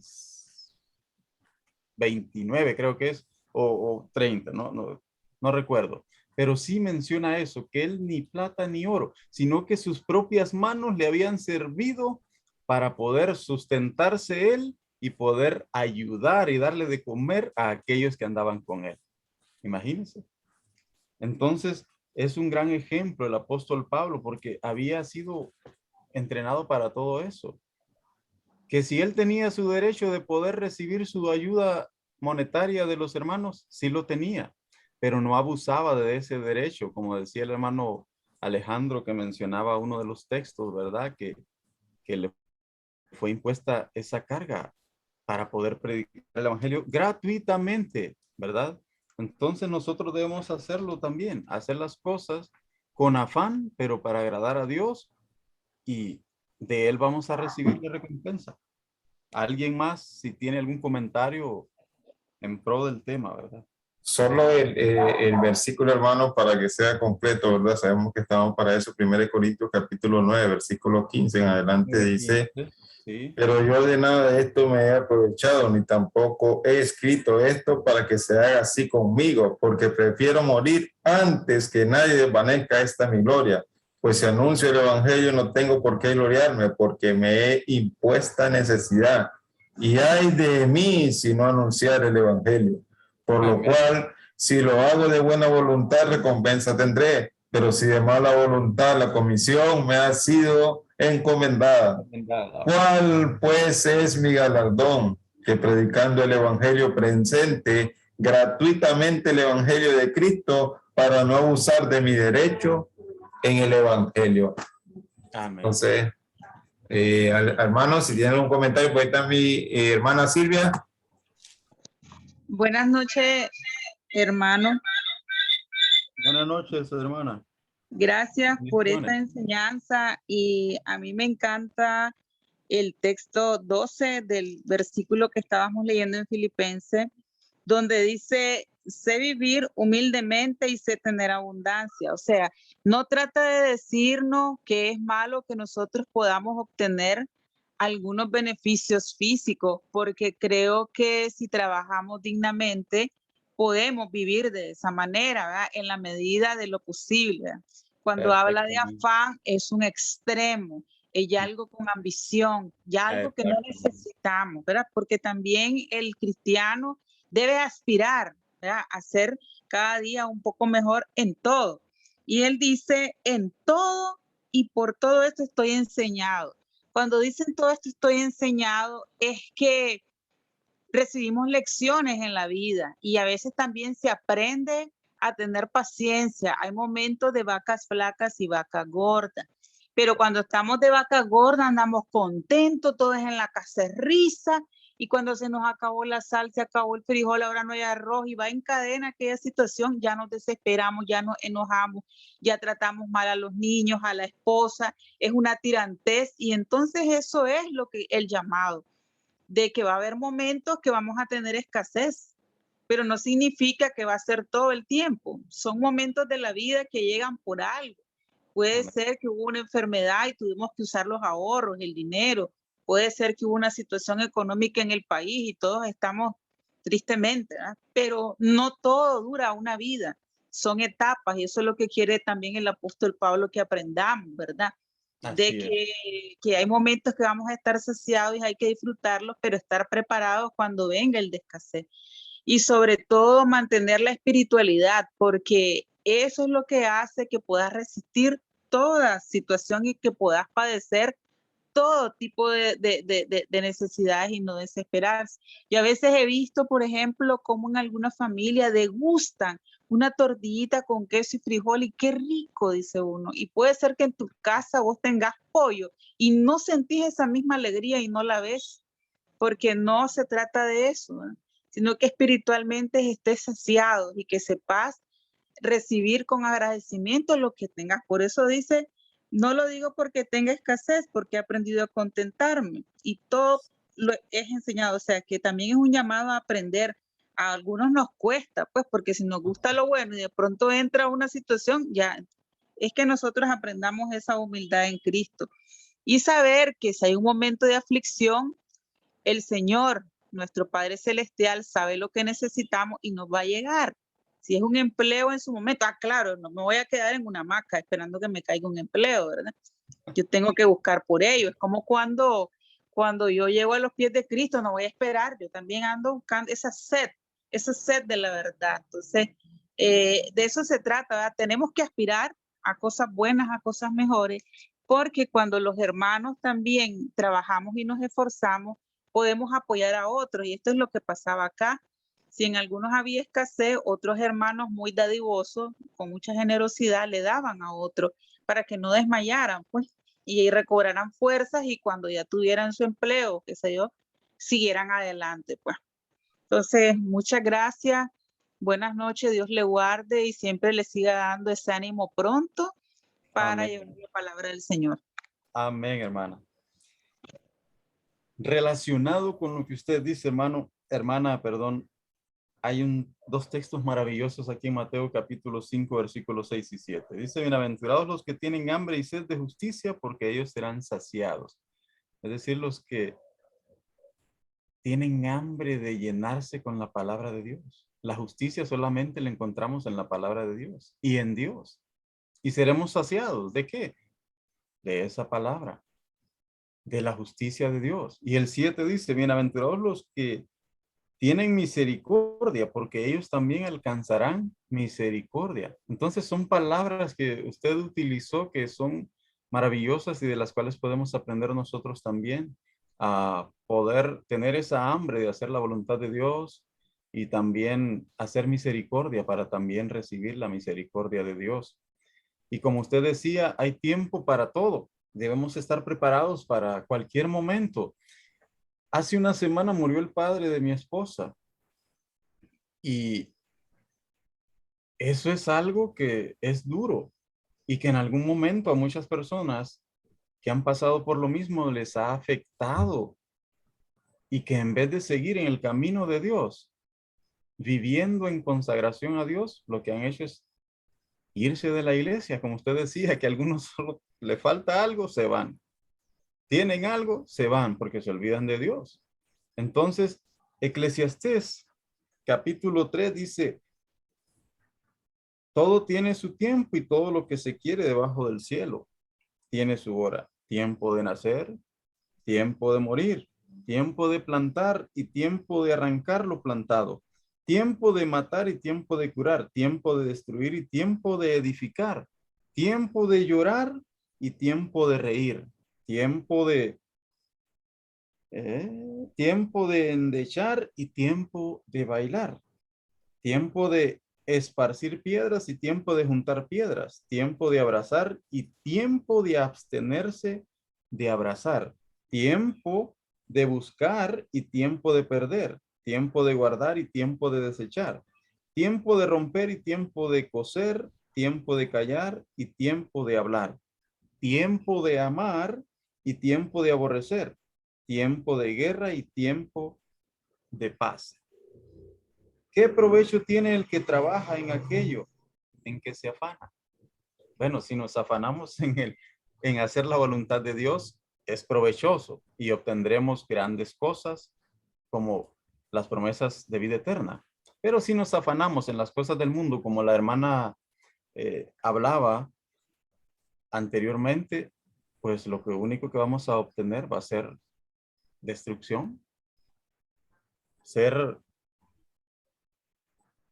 29 creo que es, o 30, no recuerdo. Pero sí menciona eso, que él ni plata ni oro, sino que sus propias manos le habían servido para poder sustentarse él y poder ayudar y darle de comer a aquellos que andaban con él. Imagínense. Entonces, es un gran ejemplo el apóstol Pablo porque había sido entrenado para todo eso. Que si él tenía su derecho de poder recibir su ayuda monetaria de los hermanos, sí lo tenía, pero no abusaba de ese derecho, como decía el hermano Alejandro que mencionaba uno de los textos, ¿verdad? Que le fue impuesta esa carga para poder predicar el evangelio gratuitamente, ¿verdad? Entonces nosotros debemos hacerlo también, hacer las cosas con afán, pero para agradar a Dios y de él vamos a recibir la recompensa. ¿Alguien más si tiene algún comentario en pro del tema, verdad? Solo el versículo, hermano, para que sea completo, ¿verdad? Sabemos que estamos para eso. 1 Corintios capítulo 9, versículo 15 en adelante dice, Sí. pero yo de nada de esto me he aprovechado, ni tampoco he escrito esto para que se haga así conmigo, porque prefiero morir antes que nadie desvanezca esta mi gloria. Pues si anuncio el evangelio no tengo por qué gloriarme, porque me he impuesta necesidad. Y ay de mí si no anunciar el evangelio. Por lo cual, si lo hago de buena voluntad, recompensa tendré. Pero si de mala voluntad, la comisión me ha sido encomendada. ¿Cuál pues es mi galardón? Que predicando el evangelio presente gratuitamente el evangelio de Cristo para no abusar de mi derecho en el evangelio. Amén. Entonces, hermanos, si tienen un comentario, pues ahí está mi hermana Silvia. Buenas noches, hermano. Buenas noches, hermana. Gracias por esta enseñanza y a mí me encanta el texto 12 del versículo que estábamos leyendo en Filipenses, donde dice, sé vivir humildemente y sé tener abundancia. O sea, no trata de decirnos que es malo que nosotros podamos obtener algunos beneficios físicos, porque creo que si trabajamos dignamente, podemos vivir de esa manera, ¿verdad? En la medida de lo posible. Cuando habla de afán, es un extremo, es ya algo con ambición, ya algo que no necesitamos, ¿verdad? Porque también el cristiano debe aspirar, ¿verdad? A ser cada día un poco mejor en todo. Y él dice, en todo y por todo esto estoy enseñado. Cuando dicen todo esto estoy enseñado, es que recibimos lecciones en la vida y a veces también se aprende a tener paciencia. Hay momentos de vacas flacas y vacas gordas, pero cuando estamos de vaca gorda andamos contentos, todos en la casa es risa, y cuando se nos acabó la sal, se acabó el frijol, ahora no hay arroz y va en cadena aquella situación, ya nos desesperamos, ya nos enojamos, ya tratamos mal a los niños, a la esposa, es una tirantez, y entonces eso es lo que el llamado de que va a haber momentos que vamos a tener escasez, pero no significa que va a ser todo el tiempo. Son momentos de la vida que llegan por algo. Puede ser que hubo una enfermedad y tuvimos que usar los ahorros, el dinero. Puede ser que hubo una situación económica en el país y todos estamos tristemente, ¿verdad? Pero no todo dura una vida. Son etapas y eso es lo que quiere también el apóstol Pablo que aprendamos, ¿verdad? que hay momentos que vamos a estar saciados y hay que disfrutarlos, pero estar preparados cuando venga el escasez. Y sobre todo mantener la espiritualidad, porque eso es lo que hace que puedas resistir toda situación y que puedas padecer todo tipo de necesidades y no desesperarse. Yo a veces he visto, por ejemplo, cómo en alguna familia degustan una tortillita con queso y frijol y qué rico, dice uno. Y puede ser que en tu casa vos tengas pollo y no sentís esa misma alegría y no la ves, porque no se trata de eso, ¿no? Sino que espiritualmente estés saciado y que sepas recibir con agradecimiento lo que tengas. Por eso dice, no lo digo porque tenga escasez, porque he aprendido a contentarme y todo lo es enseñado. O sea, que también es un llamado a aprender. A algunos nos cuesta, pues, porque si nos gusta lo bueno y de pronto entra una situación, ya es que nosotros aprendamos esa humildad en Cristo y saber que si hay un momento de aflicción, el Señor, nuestro Padre Celestial, sabe lo que necesitamos y nos va a llegar. Si es un empleo en su momento, claro, no me voy a quedar en una hamaca esperando que me caiga un empleo, ¿verdad? Yo tengo que buscar por ello. Es como cuando yo llego a los pies de Cristo, no voy a esperar, yo también ando buscando esa sed de la verdad. Entonces, de eso se trata, ¿verdad? Tenemos que aspirar a cosas buenas, a cosas mejores, porque cuando los hermanos también trabajamos y nos esforzamos, podemos apoyar a otros. Y esto es lo que pasaba acá. Si en algunos había escasez, otros hermanos muy dadivosos, con mucha generosidad, le daban a otros para que no desmayaran, pues, y recobraran fuerzas y cuando ya tuvieran su empleo, qué sé yo, siguieran adelante, pues. Entonces, muchas gracias. Buenas noches, Dios le guarde y siempre le siga dando ese ánimo pronto para llevar la palabra del Señor. Amén, hermana. Relacionado con lo que usted dice, hermana, hay dos textos maravillosos aquí en Mateo capítulo 5, versículos 6 y 7. Dice, bienaventurados los que tienen hambre y sed de justicia, porque ellos serán saciados. Es decir, los que tienen hambre de llenarse con la palabra de Dios. La justicia solamente la encontramos en la palabra de Dios y en Dios. Y seremos saciados. ¿De qué? De esa palabra. De la justicia de Dios. Y el 7 dice, bienaventurados los que tienen misericordia, porque ellos también alcanzarán misericordia. Entonces son palabras que usted utilizó que son maravillosas y de las cuales podemos aprender nosotros también a poder tener esa hambre de hacer la voluntad de Dios y también hacer misericordia para también recibir la misericordia de Dios. Y como usted decía, hay tiempo para todo. Debemos estar preparados para cualquier momento. Hace una semana murió el padre de mi esposa y eso es algo que es duro y que en algún momento a muchas personas que han pasado por lo mismo les ha afectado y que en vez de seguir en el camino de Dios, viviendo en consagración a Dios, lo que han hecho es irse de la iglesia, como usted decía, que a algunos solo le falta algo, se van. Tienen algo, se van porque se olvidan de Dios. Entonces, Eclesiastés capítulo 3 dice, todo tiene su tiempo y todo lo que se quiere debajo del cielo tiene su hora. Tiempo de nacer, tiempo de morir, tiempo de plantar y tiempo de arrancar lo plantado, tiempo de matar y tiempo de curar, tiempo de destruir y tiempo de edificar, tiempo de llorar y tiempo de reír, tiempo de endechar y tiempo de bailar, tiempo de esparcir piedras y tiempo de juntar piedras, tiempo de abrazar y tiempo de abstenerse de abrazar, tiempo de buscar y tiempo de perder, tiempo de guardar y tiempo de desechar, tiempo de romper y tiempo de coser, tiempo de callar y tiempo de hablar, tiempo de amar y tiempo de aborrecer, tiempo de guerra y tiempo de paz. ¿Qué provecho tiene el que trabaja en aquello en que se afana? Bueno, si nos afanamos en hacer la voluntad de Dios, es provechoso y obtendremos grandes cosas como las promesas de vida eterna. Pero si nos afanamos en las cosas del mundo, como la hermana hablaba anteriormente, pues lo único que vamos a obtener va a ser destrucción, ser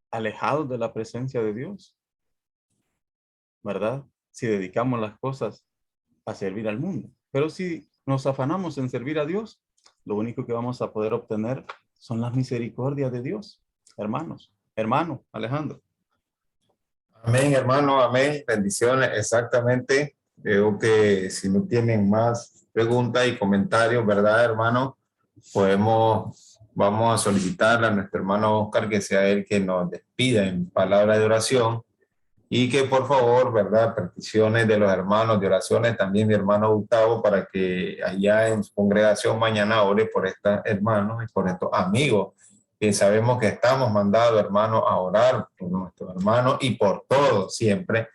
alejados de la presencia de Dios, ¿verdad? Si dedicamos las cosas a servir al mundo. Pero si nos afanamos en servir a Dios, lo único que vamos a poder obtener son las misericordias de Dios, hermanos. Hermano Alejandro. Amén, hermano, amén. Bendiciones, exactamente. Creo que si no tienen más preguntas y comentarios, ¿verdad, hermano? Vamos a solicitarle a nuestro hermano Oscar que sea él que nos despida en palabra de oración y que por favor, ¿verdad? Peticiones de los hermanos de oraciones, también mi hermano Gustavo, para que allá en su congregación mañana ore por estos hermanos y por estos amigos que sabemos que estamos mandados, hermanos, a orar por nuestros hermanos y por todos siempre.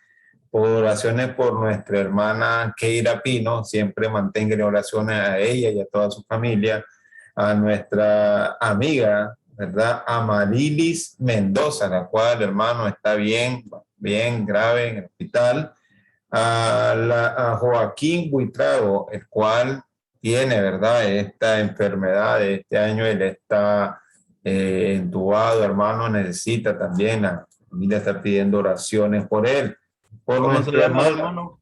Por oraciones por nuestra hermana Keira Pino, siempre mantengan oraciones a ella y a toda su familia, a nuestra amiga, ¿verdad? Amarilis Mendoza, la cual, hermano, está bien grave en el hospital, a Joaquín Buitrago, el cual tiene, ¿verdad? Esta enfermedad de este año, él está entubado, hermano, necesita también, la familia está pidiendo oraciones por él. Por ¿Cómo se llama el hermano?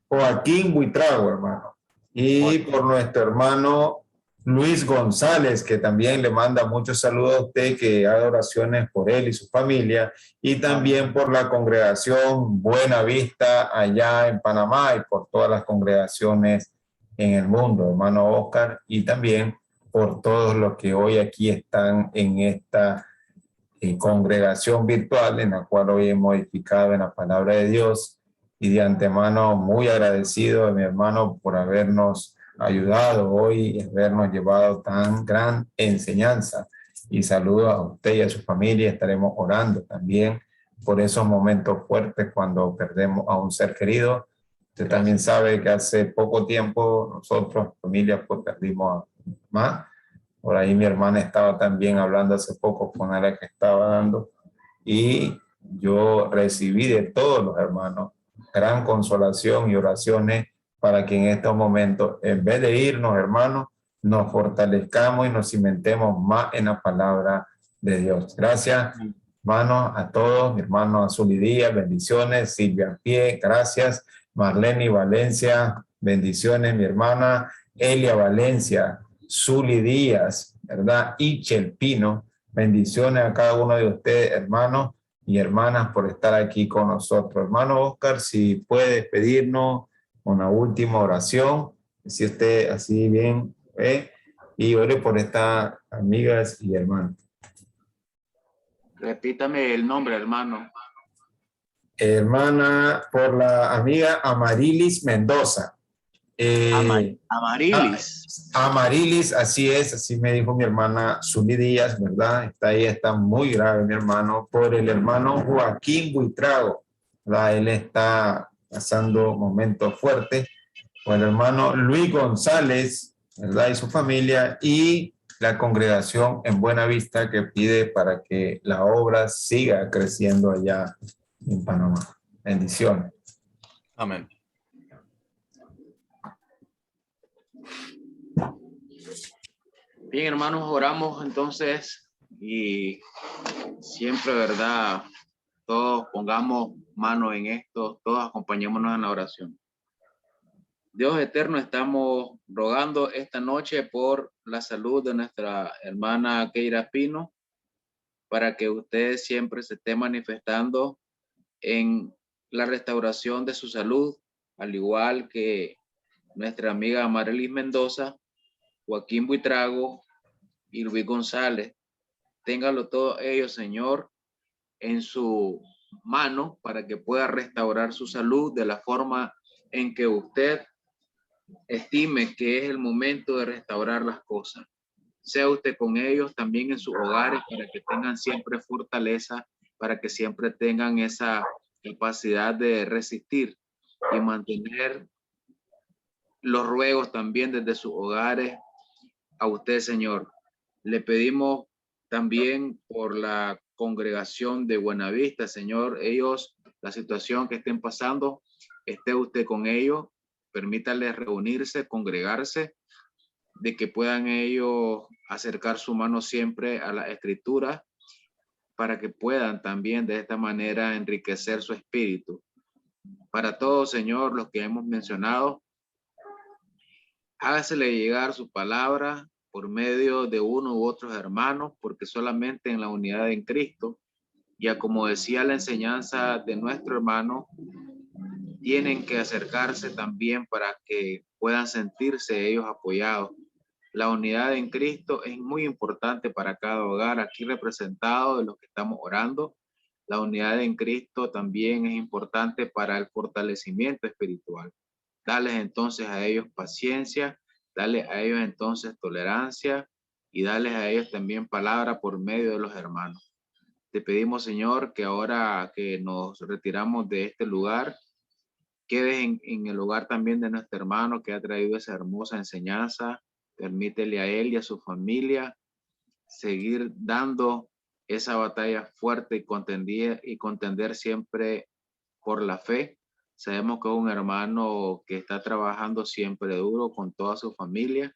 Joaquín Buitrago, hermano. Y por nuestro hermano Luis González, que también le manda muchos saludos a usted, que haga oraciones por él y su familia, y también por la congregación Buena Vista allá en Panamá y por todas las congregaciones en el mundo, hermano Oscar, y también por todos los que hoy aquí están en esta congregación virtual en la cual hoy hemos edificado en la palabra de Dios. Y de antemano muy agradecido a mi hermano por habernos ayudado hoy y habernos llevado tan gran enseñanza. Y saludo a usted y a su familia. Estaremos orando también por esos momentos fuertes cuando perdemos a un ser querido. Usted también sabe que hace poco tiempo nosotros, familia, pues perdimos a mamá. Por ahí mi hermana estaba también hablando hace poco con la que estaba dando y yo recibí de todos los hermanos gran consolación y oraciones para que en estos momentos, en vez de irnos, hermanos, nos fortalezcamos y nos cimentemos más en la palabra de Dios. Gracias, hermanos, a todos, mi hermano Azul y Díaz, bendiciones, Silvia Pie, gracias, Marlene Valencia, bendiciones, mi hermana Elia Valencia, Zuli Díaz, ¿verdad? Ichel Pino, bendiciones a cada uno de ustedes, hermanos y hermanas, por estar aquí con nosotros. Hermano Oscar, si puede pedirnos una última oración, si usted así bien ve, y ore por estas amigas y hermanos. Repítame el nombre, hermano. Hermana, por la amiga Amarilis Mendoza. Amarilis. Amarilis, así es, así me dijo mi hermana Zuli Díaz, ¿verdad? Está muy grave, mi hermano, por el hermano Joaquín Buitrago, ¿verdad? Él está pasando momentos fuertes, por el hermano Luis González, ¿verdad? Y su familia, y la congregación en Buena Vista que pide para que la obra siga creciendo allá en Panamá. Bendiciones. Amén. Bien, hermanos, oramos entonces y siempre, ¿verdad? Todos pongamos mano en esto, todos acompañémonos en la oración. Dios eterno, estamos rogando esta noche por la salud de nuestra hermana Keira Pino, para que usted siempre se esté manifestando en la restauración de su salud, al igual que nuestra amiga Amarilis Mendoza, Joaquín Buitrago y Luis González. Téngalo todos ellos, Señor, en su mano para que pueda restaurar su salud de la forma en que usted estime que es el momento de restaurar las cosas. Sea usted con ellos también en sus hogares para que tengan siempre fortaleza, para que siempre tengan esa capacidad de resistir y mantener los ruegos también desde sus hogares a usted, Señor. Le pedimos también por la congregación de Buenavista, Señor, ellos, la situación que estén pasando, esté usted con ellos permítales reunirse, congregarse, de que puedan ellos acercar su mano siempre a la escritura para que puedan también de esta manera enriquecer su espíritu. Para todos, Señor, los que hemos mencionado, hágasele llegar su palabra por medio de uno u otros hermanos, porque solamente en la unidad en Cristo, ya como decía la enseñanza de nuestro hermano, tienen que acercarse también para que puedan sentirse ellos apoyados. La unidad en Cristo es muy importante para cada hogar aquí representado de los que estamos orando. La unidad en Cristo también es importante para el fortalecimiento espiritual. Dales entonces a ellos paciencia, dale a ellos entonces tolerancia y dales a ellos también palabra por medio de los hermanos. Te pedimos, Señor, que ahora que nos retiramos de este lugar, quedes en el hogar también de nuestro hermano que ha traído esa hermosa enseñanza. Permítele a él y a su familia seguir dando esa batalla fuerte y contender siempre por la fe. Sabemos que es un hermano que está trabajando siempre duro con toda su familia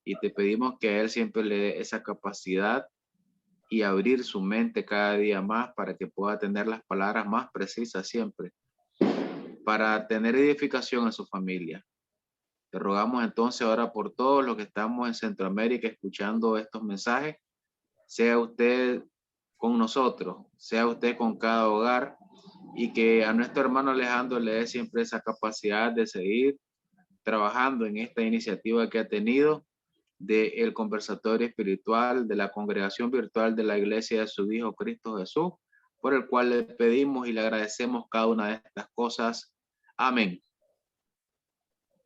y te pedimos que a él siempre le dé esa capacidad y abrir su mente cada día más para que pueda tener las palabras más precisas siempre, para tener edificación en su familia. Te rogamos entonces ahora por todos los que estamos en Centroamérica escuchando estos mensajes, sea usted con nosotros, sea usted con cada hogar, y que a nuestro hermano Alejandro le dé siempre esa capacidad de seguir trabajando en esta iniciativa que ha tenido del conversatorio espiritual, de la congregación virtual de la iglesia de su Hijo Cristo Jesús, por el cual le pedimos y le agradecemos cada una de estas cosas. Amén.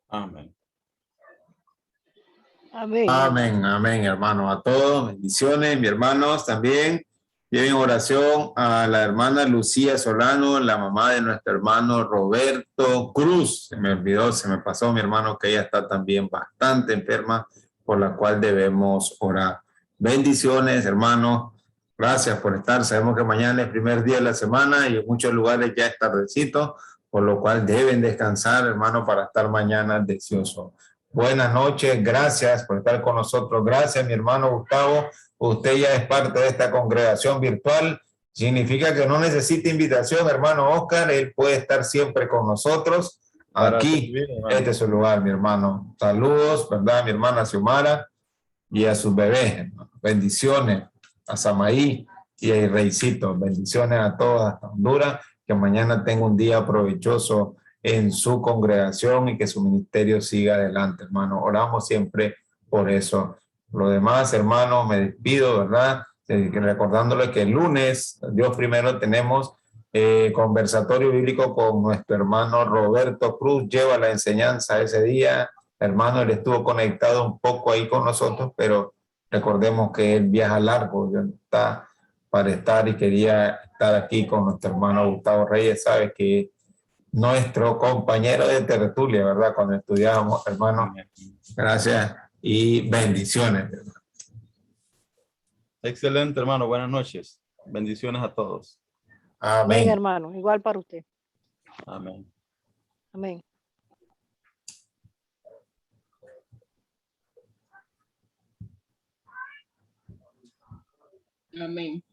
Amén. Amén. Amén, amén, hermano. A todos, bendiciones, mis hermanos también. Lleven oración a la hermana Lucía Solano, la mamá de nuestro hermano Roberto Cruz. Se me olvidó, se me pasó, mi hermano, que ella está también bastante enferma, por la cual debemos orar. Bendiciones, hermanos. Gracias por estar. Sabemos que mañana es el primer día de la semana y en muchos lugares ya es tardecito, por lo cual deben descansar, hermano, para estar mañana deseoso. Buenas noches, gracias por estar con nosotros. Gracias, mi hermano Gustavo. Usted ya es parte de esta congregación virtual. Significa que no necesita invitación, hermano Oscar. Él puede estar siempre con nosotros. Aquí, este es su lugar, mi hermano. Saludos, ¿verdad? Mi hermana Xiomara y a sus bebés, hermano. Bendiciones a Samaí y a Reycito. Bendiciones a todos hasta Honduras. Que mañana tenga un día provechoso en su congregación y que su ministerio siga adelante, hermano. Oramos siempre por eso. Lo demás, hermano, me despido, ¿verdad? Recordándole que el lunes, Dios primero, tenemos conversatorio bíblico con nuestro hermano Roberto Cruz. Lleva la enseñanza ese día. Hermano, él estuvo conectado un poco ahí con nosotros, pero recordemos que él viaja largo, ya está para estar y quería estar aquí con nuestro hermano Gustavo Reyes. Sabe que nuestro compañero de tertulia, ¿verdad? Cuando estudiábamos, hermano. Gracias y bendiciones. Excelente, hermano. Buenas noches. Bendiciones a todos. Amén, Amén. hermano. Igual para usted. Amén. Amén. Amén.